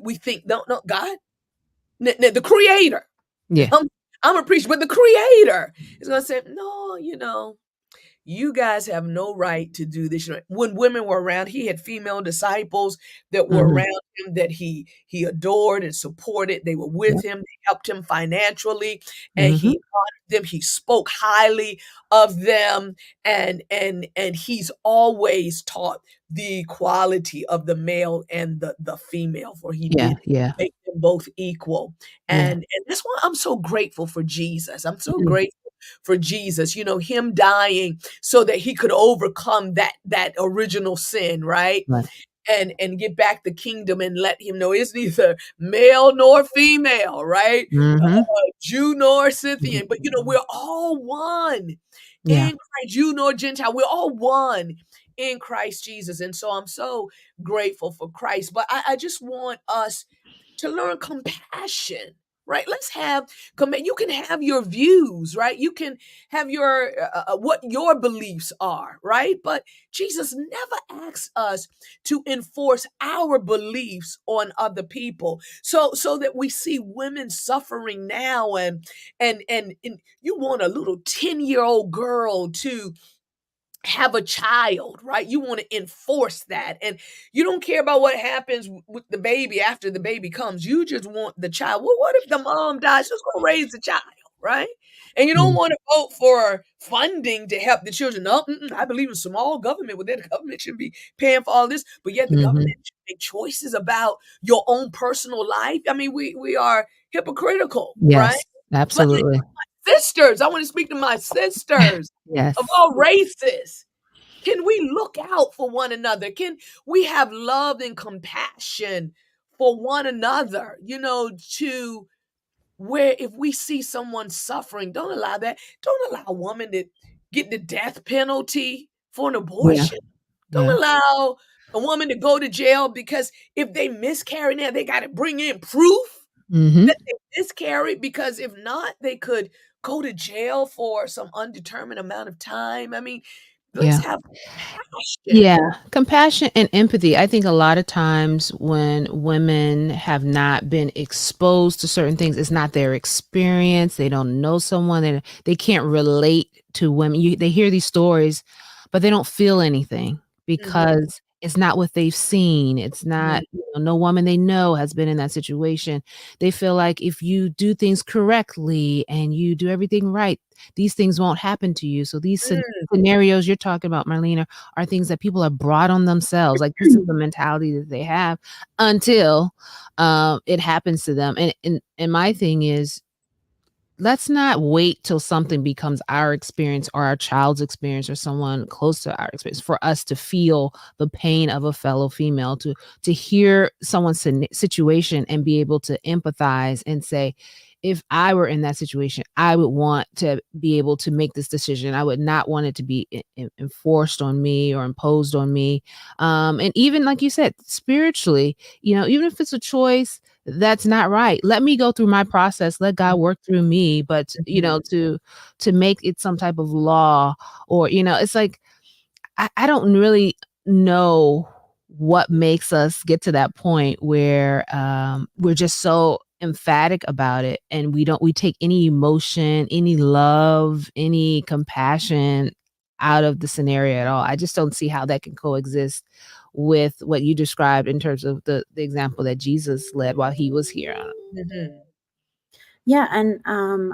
We think, no, God, the creator. yeah, I'm, I'm a preacher, but the creator is going to say, no, you guys have no right to do this. When women were around, he had female disciples that were mhm, around him, that he adored and supported. They were with yep, him, they helped him financially, and mhm, he honored them. He spoke highly of them, and he's always taught the equality of the male and the female, for he yeah, did yeah, make them both equal. yeah, And that's why I'm so grateful for Jesus. I'm so mm, grateful for Jesus, him dying so that he could overcome that original sin, right? right, And get back the kingdom, and let him know it's neither male nor female, right? mhm, Jew nor Scythian, but mhm, we're all one yeah, in Christ. Jew nor Gentile, we're all one in Christ Jesus. And so I'm so grateful for Christ. But I just want us to learn compassion, right? Let's have you can have your views, right? You can have your what your beliefs are, right? But Jesus never asks us to enforce our beliefs on other people, so that we see women suffering now, and you want a little 10-year-old girl to have a child, right? You want to enforce that. And you don't care about what happens with the baby after the baby comes. You just want the child. Well, what if the mom dies? Who's going to raise the child, right? And you don't Mm. want to vote for funding to help the children. No, I believe in small government, where the government should be paying for all this, but yet the government Mhm. should make choices about your own personal life. I mean, we are hypocritical, right? Yes, But absolutely. sisters, I want to speak to my sisters of Yes. all races. Can we look out for one another? Can we have love and compassion for one another? To where if we see someone suffering, don't allow that. Don't allow a woman to get the death penalty for an Yeah, abortion. yeah. Don't allow a woman to go to jail because if they miscarry now, they got to bring in proof Mhm. that they miscarried, because if not, they could go to jail for some undetermined amount of time. I mean, let's Yeah. have compassion. Yeah, compassion and empathy. I think a lot of times when women have not been exposed to certain things, it's not their experience. They don't know someone. They can't relate to women. They hear these stories, but they don't feel anything Mhm, because it's not what they've seen. It's not, mhm, no woman they know has been in that situation. They feel like if you do things correctly and you do everything right, these things won't happen to you. So these mm, scenarios you're talking about, Marlena, are things that people have brought on themselves. Like, this is the mentality that they have until, it happens to them. And my thing is, let's not wait till something becomes our experience or our child's experience or someone close to our experience for us to feel the pain of a fellow female, to hear someone's situation and be able to empathize and say, if I were in that situation, I would want to be able to make this decision. I would not want it to be enforced on me or imposed on me. And even like you said, spiritually, even if it's a choice that's not right. Let me go through my process. Let God work through me. But, mhm, to make it some type of law, or, it's like, I don't really know what makes us get to that point where, we're just so emphatic about it, and we take any emotion, any love, any compassion out of the scenario at all. I just don't see how that can coexist with what you described in terms of the example that Jesus led while he was here. mhm, Yeah, and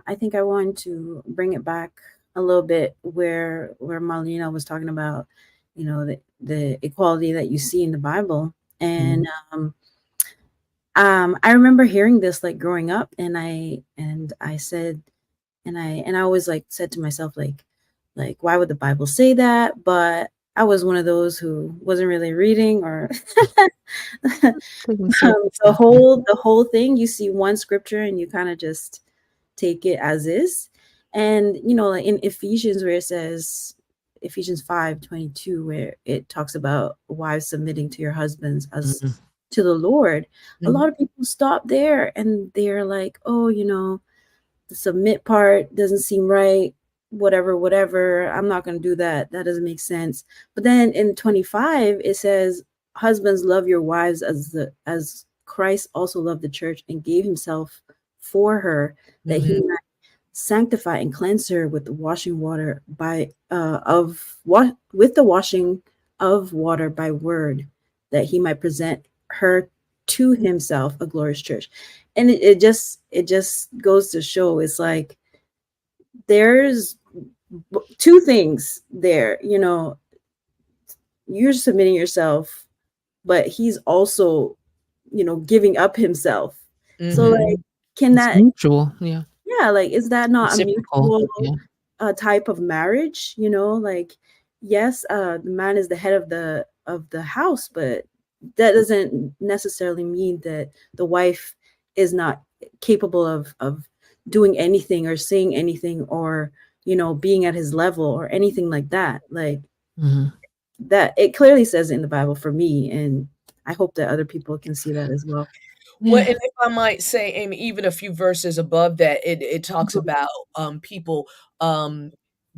I think I want to bring it back a little bit where Marlena was talking about, the equality that you see in the Bible. And Mhm. I remember hearing this like growing up, and I said, and I always like said to myself, like why would the Bible say that? But I was one of those who wasn't really reading, or Taking surface the stuff, yeah. whole thing. You see one scripture and you kind of just take it as is. And like in Ephesians, where it says, Ephesians 5:22, where it talks about wives submitting to your husbands as Mhm. to the Lord, a lot mhm, of people stop there and they're like, oh, the submit part doesn't seem right, whatever, I'm not going to do that, that doesn't make sense. But then in 25 it says, husbands, love your wives as Christ also loved the church and gave himself for her, that he mhm, might sanctify and cleanse her with the washing water by of what with the washing of water by word, that he might present her to himself a glorious church. And it just goes to show, it's like there's two things there. You're submitting yourself, but he's also giving up himself. So like, mhm. can It's that, mutual, yeah. yeah, like, is that not a Reciprocal, mutual yeah. type of marriage? Like, yes, the man is the head of the house, but that doesn't necessarily mean that the wife is not capable of doing anything or saying anything, or being at his level or anything like that. Like, Mhm. that it clearly says in the Bible for me, and I hope that other people can see that as well. Well, Yeah. and if I might say, Amy, even a few verses above that, it talks Mhm. about people um,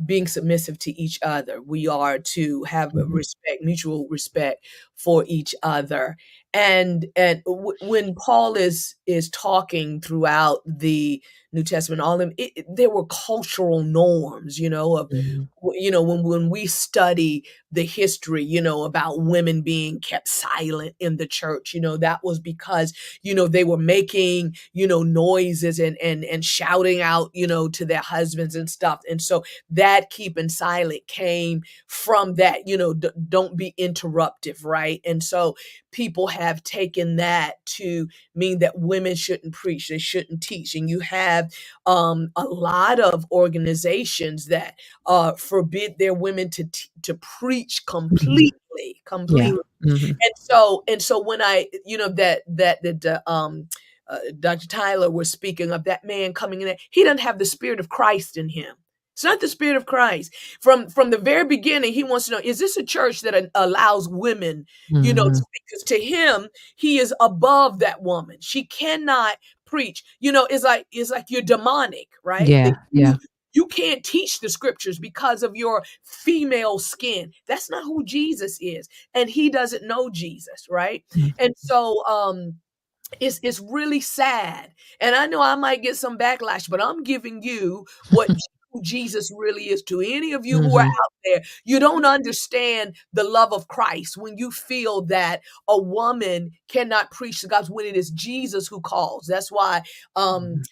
being submissive to each other. We are to have Mhm. respect, mutual respect for each other. And when Paul is talking throughout the New Testament, all them, there were cultural norms, of Mhm. when we study the history, about women being kept silent in the church, that was because they were making noises and shouting out to their husbands and stuff, and so that keeping silent came from that, don't be interruptive, right? And so people have taken that to mean that women shouldn't preach, they shouldn't teach. And you have a lot of organizations that forbid their women to preach Mhm. Yeah. completely. Mhm. And so when I, Dr. Tyler was speaking of that man coming in, he doesn't have the Spirit of Christ in him. It's not the Spirit of Christ. From the very beginning, he wants to know, is this a church that allows women, Mhm. because to him, he is above that woman. She cannot preach. It's like you're demonic, right? Yeah, That yeah. you can't teach the scriptures because of your female skin. That's not who Jesus is. And he doesn't know Jesus, right? Mhm. And so it's really sad. And I know I might get some backlash, but I'm giving you who Jesus really is. To any of you who are Mhm. out there, you don't understand the love of Christ when you feel that a woman cannot preach the gospel when it is Jesus who calls. That's why Mhm.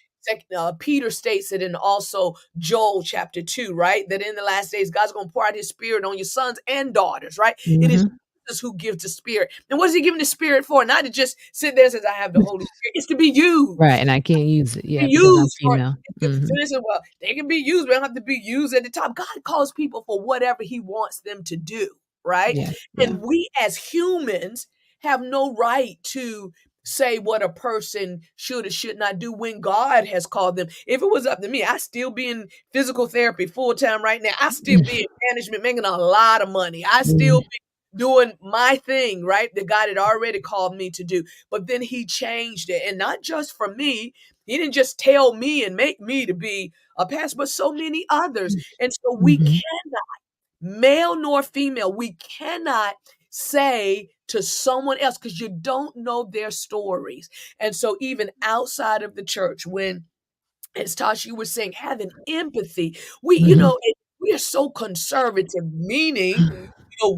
Peter states it, and also Joel chapter 2, right? That in the last days, God's going to pour out his Spirit on your sons and daughters, right? It is Mhm. Jesus who gives the Spirit. And what is he giving the Spirit for? Not to just sit there and says, I have the Holy Spirit. It's to be Right, used. and I can't use it, Be yeah, because I'm used for female. so Mhm. they said, well, they can be used, but they don't have to be used at the top. God calls people for whatever he wants them to do, right? Yeah, yeah. And we as humans have no right to say what a person should or should not do when God has called them. If it was up to me, I still be in physical therapy full time right now. I still be in management making a lot of money. I still Mhm. be doing my thing, right? That God had already called me to do. But then he changed it. And not just for me, he didn't just tell me and make me to be a pastor, but so many others. And so we Mhm. cannot, male nor female, we cannot say to someone else, because you don't know their stories. And so even outside of the church, when, as Tasha, you were saying, having empathy, Mhm. we are so conservative, meaning,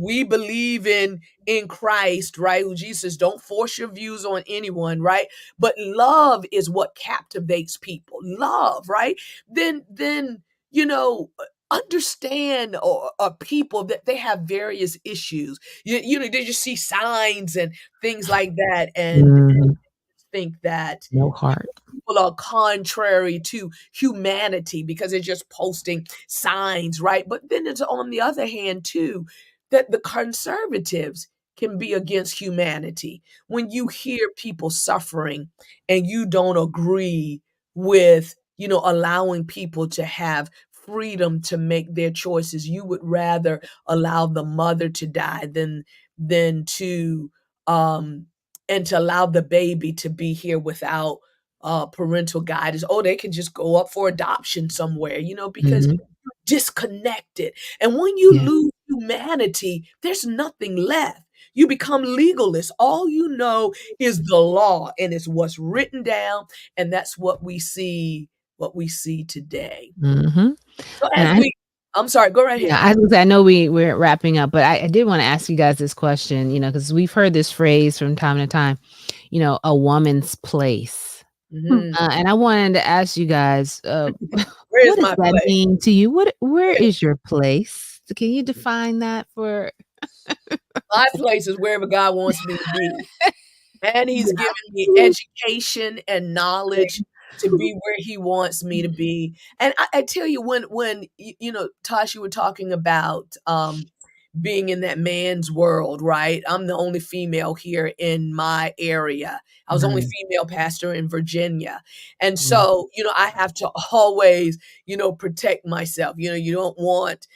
we believe in Christ, right? Who Jesus, don't force your views on anyone, right? But love is what captivates people. Love, right? Then understand or people that they have various issues. They just see signs and things like that, and Mhm. think that No heart. people are contrary to humanity because they're just posting signs, right? But then it's on the other hand, too, that the conservatives can be against humanity. When you hear people suffering and you don't agree with, allowing people to have freedom to make their choices, you would rather allow the mother to die than to and to allow the baby to be here without parental guidance. Oh, they can just go up for adoption somewhere, because Mhm. you're disconnected. And when you Yeah. lose humanity, there's nothing left. You become legalist. All you know is the law, and it's what's written down, and that's what we see today. Mhm. So And as we I'm sorry, go right yeah, ahead. I was I know we're wrapping up, but I did wanna ask you guys this question, because we've heard this phrase from time to time, "a woman's place." Mhm. And I wanted to ask you guys, Where is what does my that place? mean to you? Where is your place? Can you define that for My place is wherever God wants me to be. And he's Yeah. given me education and knowledge to be where he wants me to be. And I tell you, when Tosh, you were talking about being in that man's world, right? I'm the only female here in my area. I was the only Mhm, female pastor in Virginia. And mhm, so, I have to always, protect myself. You don't want,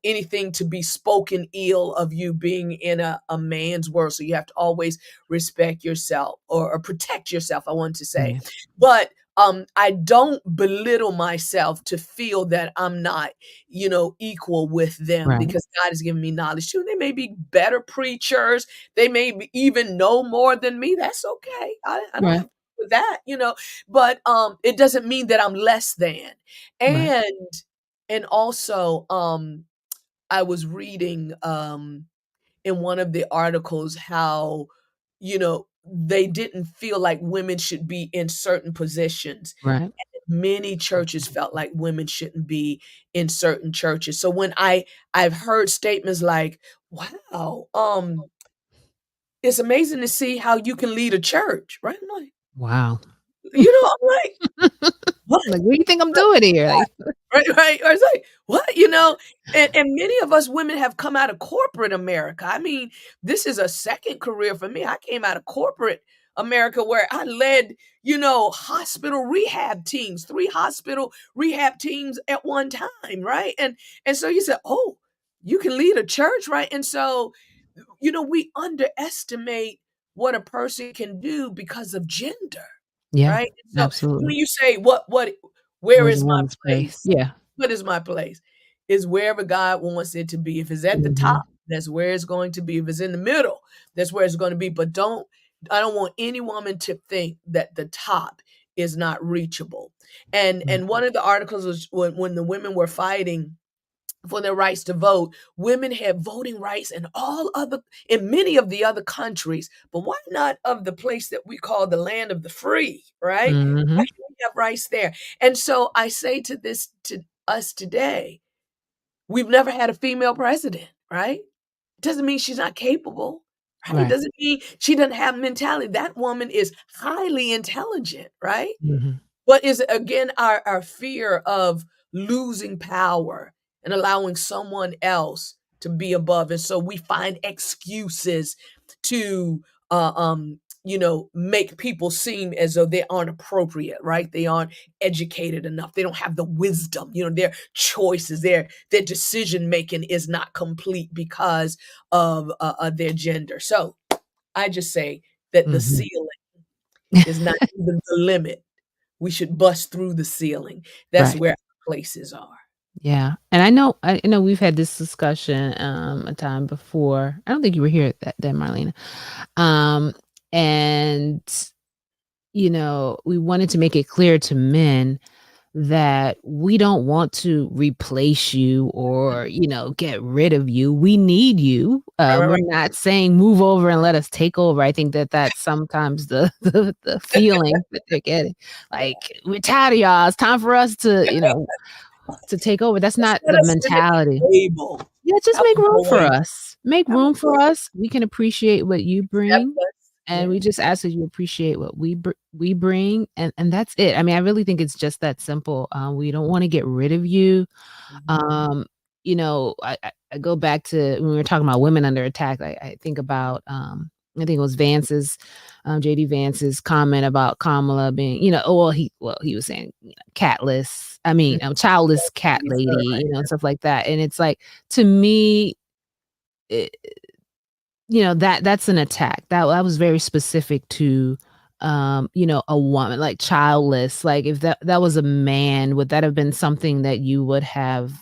anything to be spoken ill of you being in a man's world. So you have to always respect yourself or protect yourself, I want to say. yeah, But I don't belittle myself to feel that I'm not, equal with them, Right. because God has given me knowledge too. They may be better preachers. They may even know more than me. That's okay. I don't Right. have with that, but it doesn't mean that I'm less than. Right. And also, I was reading in one of the articles how, they didn't feel like women should be in certain positions. Right. Many churches felt like women shouldn't be in certain churches. So when I've heard statements like, wow, it's amazing to see how you can lead a church, right? I'm like, Wow. I'm like, what? Like, what do you think I'm doing here? Like, Right. I was like, what? And many of us women have come out of corporate America. I mean, this is a second career for me. I came out of corporate America where I led, hospital rehab teams, 3 hospital rehab teams at one time, right? And so you said, oh, you can lead a church, right? And so, we underestimate what a person can do because of gender, yeah, right? And so when absolutely. you say, where Where's a is my woman's place? place? Yeah. What is my place? Is wherever God wants it to be. If it's at the Mhm. top, that's where it's going to be. If it's in the middle, that's where it's going to be. But I don't want any woman to think that the top is not reachable. And Right. one of the articles was when the women were fighting for their rights to vote, women had voting rights in many of the other countries, but why not of the place that we call the land of the free, right? Why Mhm. do we have rights there? And so I say to us today, we've never had a female president, right? Doesn't mean she's not capable, right? Right. Doesn't mean she doesn't have mentality. That woman is highly intelligent, right? Mhm. But is again our fear of losing power and allowing someone else to be above. And so we find excuses to make people seem as though they aren't appropriate, right? They aren't educated enough. They don't have the wisdom. Their choices, their decision making is not complete because of their gender. So I just say that the Mhm. ceiling is not even the limit. We should bust through the ceiling. That's Right. where our places are. Yeah, and I know we've had this discussion, a time before. I don't think you were here that then, Marlena. Um, and, we wanted to make it clear to men that we don't want to replace you or, get rid of you. We need you. Right, right, We're right. not saying move over and let us take over. I think that that's sometimes the the feeling that they're getting. Like, we're tired of y'all. It's time for us to, to take over. That's Just not let the us sit at mentality. the table. Yeah, just Have make a room for voice. us. Make Have a room for voice. us. We can appreciate what you Accept bring, us. and Yeah. we just ask that you appreciate what we bring, and that's it. I mean, I really think it's just that simple. We don't wanna get rid of you. Mhm. Um, I go back to when we were talking about women under attack. I think about, I think it was JD Vance's comment about Kamala being, he was saying, catless. I mean, childless cat Yes, sir. lady, and stuff like that. And it's like, to me, it, that's an attack. That was very specific to, a woman, like childless. Like, if that was a man, would that have been something that you would have,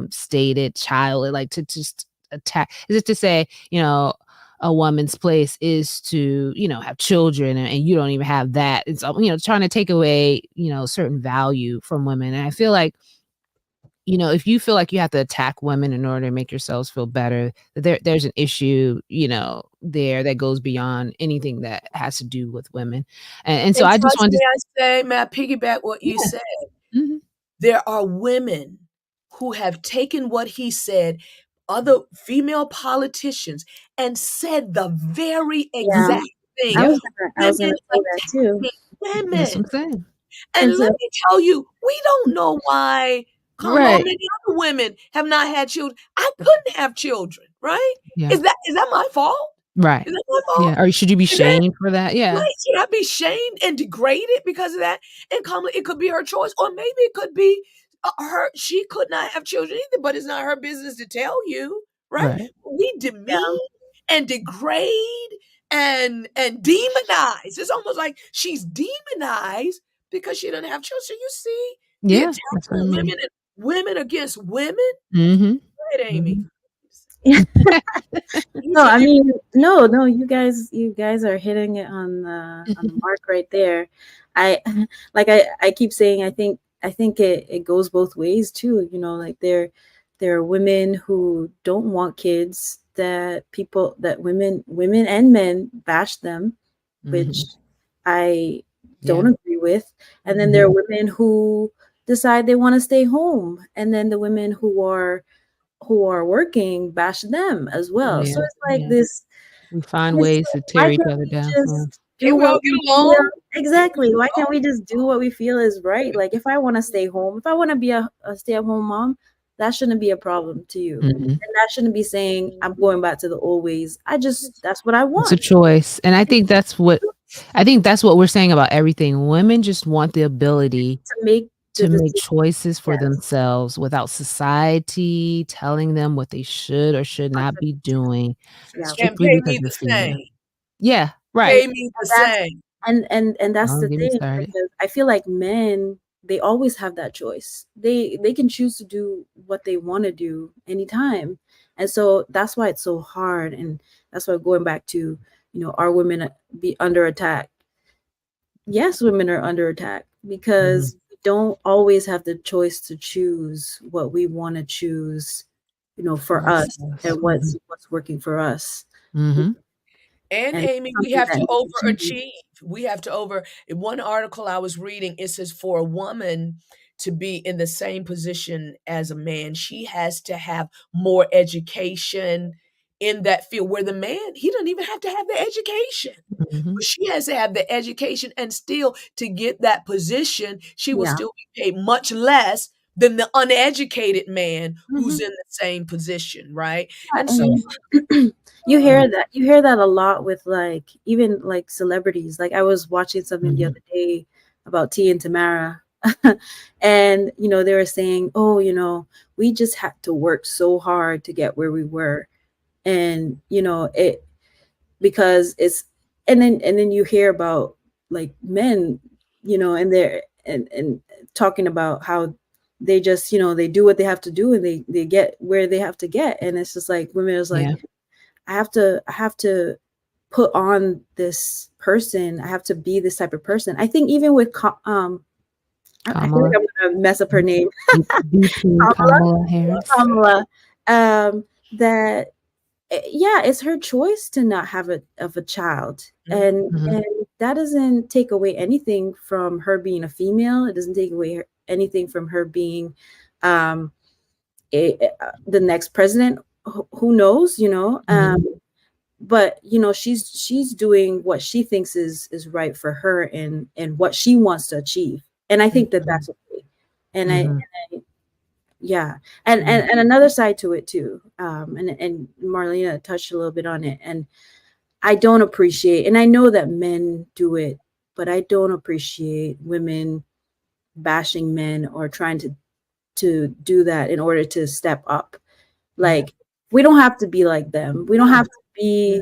stated child, like, to just attack? Is it to say, a woman's place is to, have children, and you don't even have that? It's, trying to take away, certain value from women. And I feel like, if you feel like you have to attack women in order to make yourselves feel better, there's an issue, there that goes beyond anything that has to do with women. And so And I just Touch, wanted to. may I piggyback what you Yeah. said? Mhm. There are women who have taken what he said, other female politicians, and said the very Yeah, exact thing. Yeah, I was Women gonna say that too. attacking that's women. what I'm saying. And And let so me tell you, we don't know why Kamala, Right. many other women have not had children. I couldn't have children, right? Yeah. Is that my fault? Right. Is that my fault? Yeah, or should you be Is that shamed for that? Yeah. right? Should I be shamed and degraded because of that? And Kamala, it could be her choice, or maybe it could be her. She could not have children either, but it's not her business to tell you, right? Right. We demean and degrade and demonize. It's almost like she's demonized because she doesn't have children. So you see the Yeah, attack that's what I on mean. women and women against women. Mhm. Right, Amy. No, I mean, no, you guys are hitting it on the mark right there. I like I keep saying I think it goes both ways too. You know, like there are women who don't want kids, that women and men bash them, which I don't agree with. And then there are women who decide they want to stay home, and then the women who are working bash them as well. So it's like this. We find ways to Why tear each can't other we down. just do Can we all what get we feel? along? Exactly. Why can't we just do what we feel is right? Like if I want to stay home, if I want to be a stay-at-home mom, that shouldn't be a problem to you. And that shouldn't be saying I'm going back to the old ways. That's what I want. It's a choice. And I think that's what we're saying about everything. Women just want the ability to make choices for themselves without society telling them what they should or should not be doing, And strictly pay because me they're the female. same. Yeah, right. Pay me the same. And that's Don't the get me thing, started. because I feel like men, they always have that choice. They can choose to do what they want to do anytime. And so that's why it's so hard. And that's why going back to, are women be under attack? Yes, women are under attack because we don't always have the choice to choose what we want to choose, for us and what's working for us. And Amy, we have to overachieve. We have to in one article I was reading, it says for a woman to be in the same position as a man, she has to have more education in that field, where the man, he doesn't even have to have the education. But she has to have the education, and still to get that position, she will still be paid much less than the uneducated man who's in the same position, right? And so you hear that a lot with like even like celebrities. Like I was watching something the other day about T and Tamara. And they were saying, oh, we just had to work so hard to get where we were. And it, because it's, and then you hear about like men, and they're and talking about how they just, they do what they have to do, and they get where they have to get. And it's just like women is like, I have to put on this person. I have to be this type of person. I think even with I feel like I'm gonna mess up her name. Kamala Harris. Kamala. That it's her choice to not have a child, and that doesn't take away anything from her being a female. It doesn't take away anything from her being the next president. Who knows, but she's doing what she thinks is right for her, and what she wants to achieve. And I think that's okay. And and another side to it too, and Marlena touched a little bit on it, and I don't appreciate, and I know that men do it, but I don't appreciate women bashing men or trying to do that in order to step up. Like we don't have to be like them. We don't have to be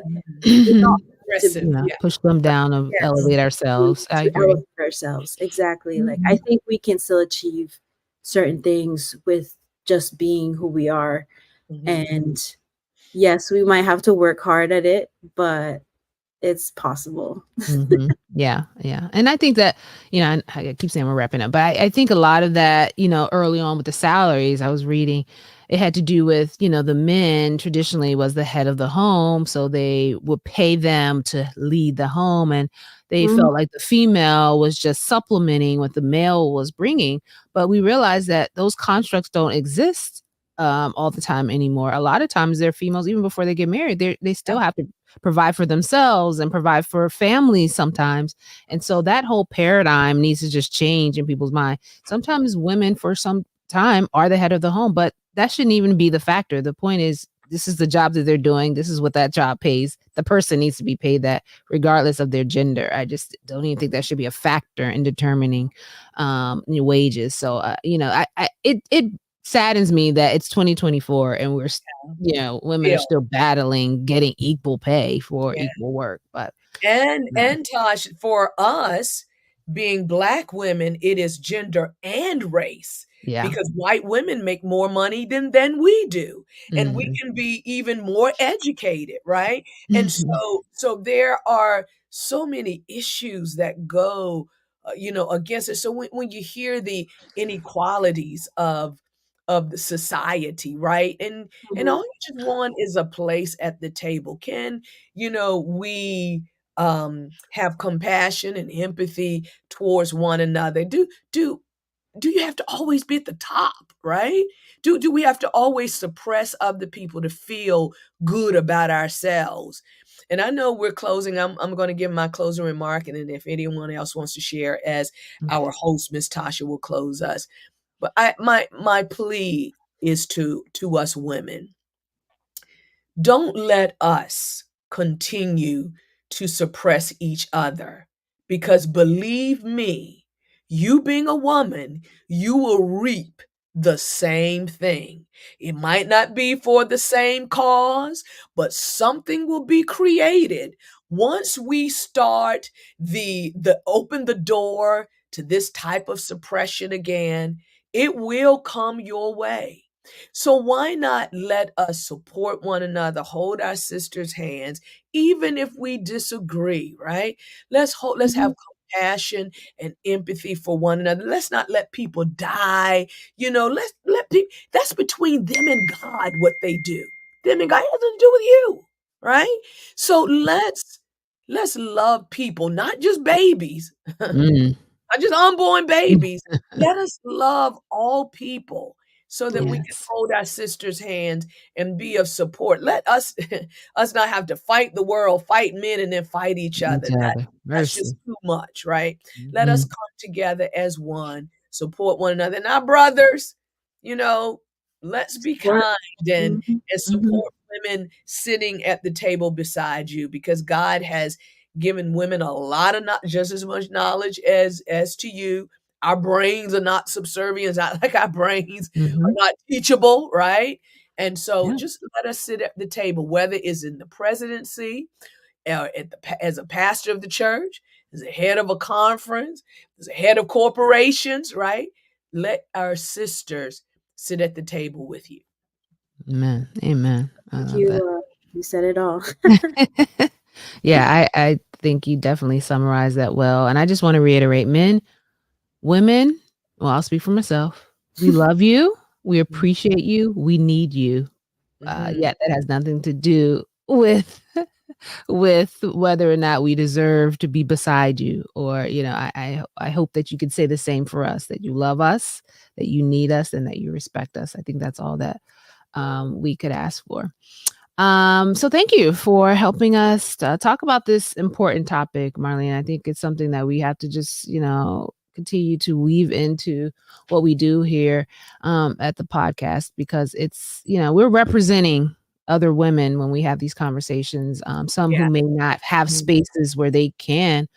push them down and elevate ourselves. I agree. Elevate ourselves. Exactly. Like I think we can still achieve certain things with just being who we are. And yes, we might have to work hard at it, but it's possible. Yeah. And I think that, I keep saying we're wrapping up, but I think a lot of that, early on with the salaries I was reading, it had to do with, the men traditionally was the head of the home. So they would pay them to lead the home. And they felt like the female was just supplementing what the male was bringing. But we realized that those constructs don't exist all the time anymore. A lot of times they're females, even before they get married, they still have to provide for themselves and provide for families sometimes. And so that whole paradigm needs to just change in people's mind. Sometimes women for some time are the head of the home, but that shouldn't even be the factor. The point is, this is the job that they're doing. This is what that job pays. The person needs to be paid that regardless of their gender. I just don't even think that should be a factor in determining wages. So, it saddens me that it's 2024 and we're, women are still battling getting equal pay for equal work. But and Tosh, for us being Black women, it is gender and race. Yeah. Because white women make more money than we do, and we Mhm. can be even more educated, right? And Mhm. so there are so many issues that go, against it. So when you hear the inequalities of the society, right? And all Mhm. you just want is a place at the table. Can, we have compassion and empathy towards one another? Do you have to always be at the top, right? Do we have to always suppress other people to feel good about ourselves? And I know we're closing. I'm going to give my closing remark, and then if anyone else wants to share, as our host, Miss Tasha, will close us. But my plea is to us women: don't let us continue to suppress each other, because believe me, you being a woman, you will reap the same thing. It might not be for the same cause, but something will be created once we start the open the door to this type of suppression again. It will come your way. So why not let us support one another, hold our sisters' hands, even if we disagree, right? Let's have Mhm. compassion and empathy for one another. Let's not let people die. Let's let people, that's between them and God, what they do. Them and God, it has nothing to do with you, right? So let's love people, not just babies. Mm. Not just unborn babies. Let us love all people so that we can Yes. hold our sisters' hands and be of support. Let us us not have to fight the world, fight men, and then fight each other. Each other. That's just Mercy. too much, right? Let us Mhm. come together as one, support one another. And our brothers, you know, let's be Support. kind and Mhm. Mhm. support women sitting at the table beside you, because God has given women a lot of, not just as much knowledge as to you. Our brains are not subservient. It's not like our brains are Mhm. not teachable, right? And so Yeah. just let us sit at the table, whether it's in the presidency, as a pastor of the church, as a head of a conference, as a head of corporations, right? Let our sisters sit at the table with you. Amen. Amen. I Thank love you. that. You said it all. Yeah, I think you definitely summarized that well. And I just want to reiterate, men, women, well, I'll speak for myself. We love you. We appreciate you. We need you. Mhm. Yet that has nothing to do with whether or not we deserve to be beside you, or I hope that you could say the same for us, that you love us, that you need us, and that you respect us. I think that's all that we could ask for. So thank you for helping us talk about this important topic, Marlene. I think it's something that we have to just, continue to weave into what we do here at the podcast, because it's, we're representing other women when we have these conversations, some who Yeah. may not have spaces where they can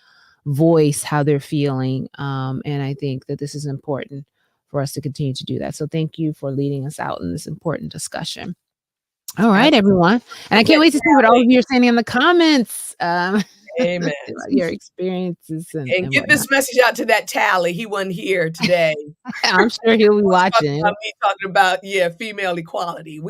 voice how they're feeling. And I think that this is important for us to continue to do that. So thank you for leading us out in this important discussion. All right, Absolutely. everyone. And I Get can't that wait to see what all of tally. you are saying in the comments, Amen. about your experiences And and get whatnot. this message out to that Tally. He wasn't here today. I'm sure he'll be Talking watching. about me talking about, female equality.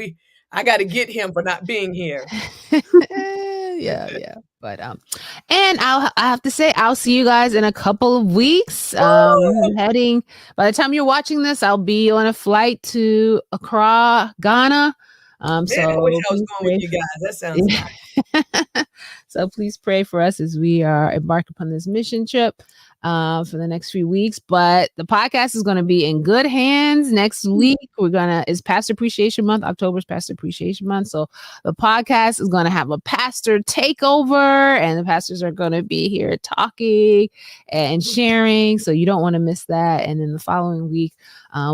I got to get him for not being here. Yeah, yeah. But and I have to say I'll see you guys in a couple of weeks. Woo! Heading by the time you're watching this, I'll be on a flight to Accra, Ghana. Man, I wish So I was please going with pray. you guys. That sounds nice. So please pray for us as we are embarked upon this mission trip for the next few weeks. But the podcast is going to be in good hands next week. It's Pastor Appreciation Month. October's Pastor Appreciation Month. So the podcast is going to have a pastor takeover, and the pastors are going to be here talking and sharing. So you don't want to miss that. And then the following week,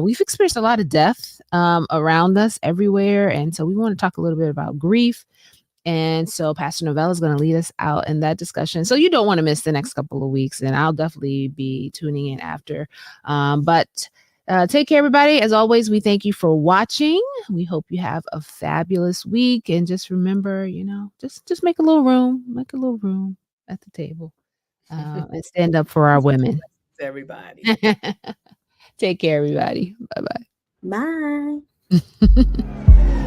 we've experienced a lot of death around us everywhere. And so we want to talk a little bit about grief. And so Pastor Novella is going to lead us out in that discussion. So you don't want to miss the next couple of weeks, and I'll definitely be tuning in after. But take care, everybody. As always, we thank you for watching. We hope you have a fabulous week. And just remember, just make a little room at the table, and stand up for our women. everybody. Take care, everybody. Bye-bye. Bye.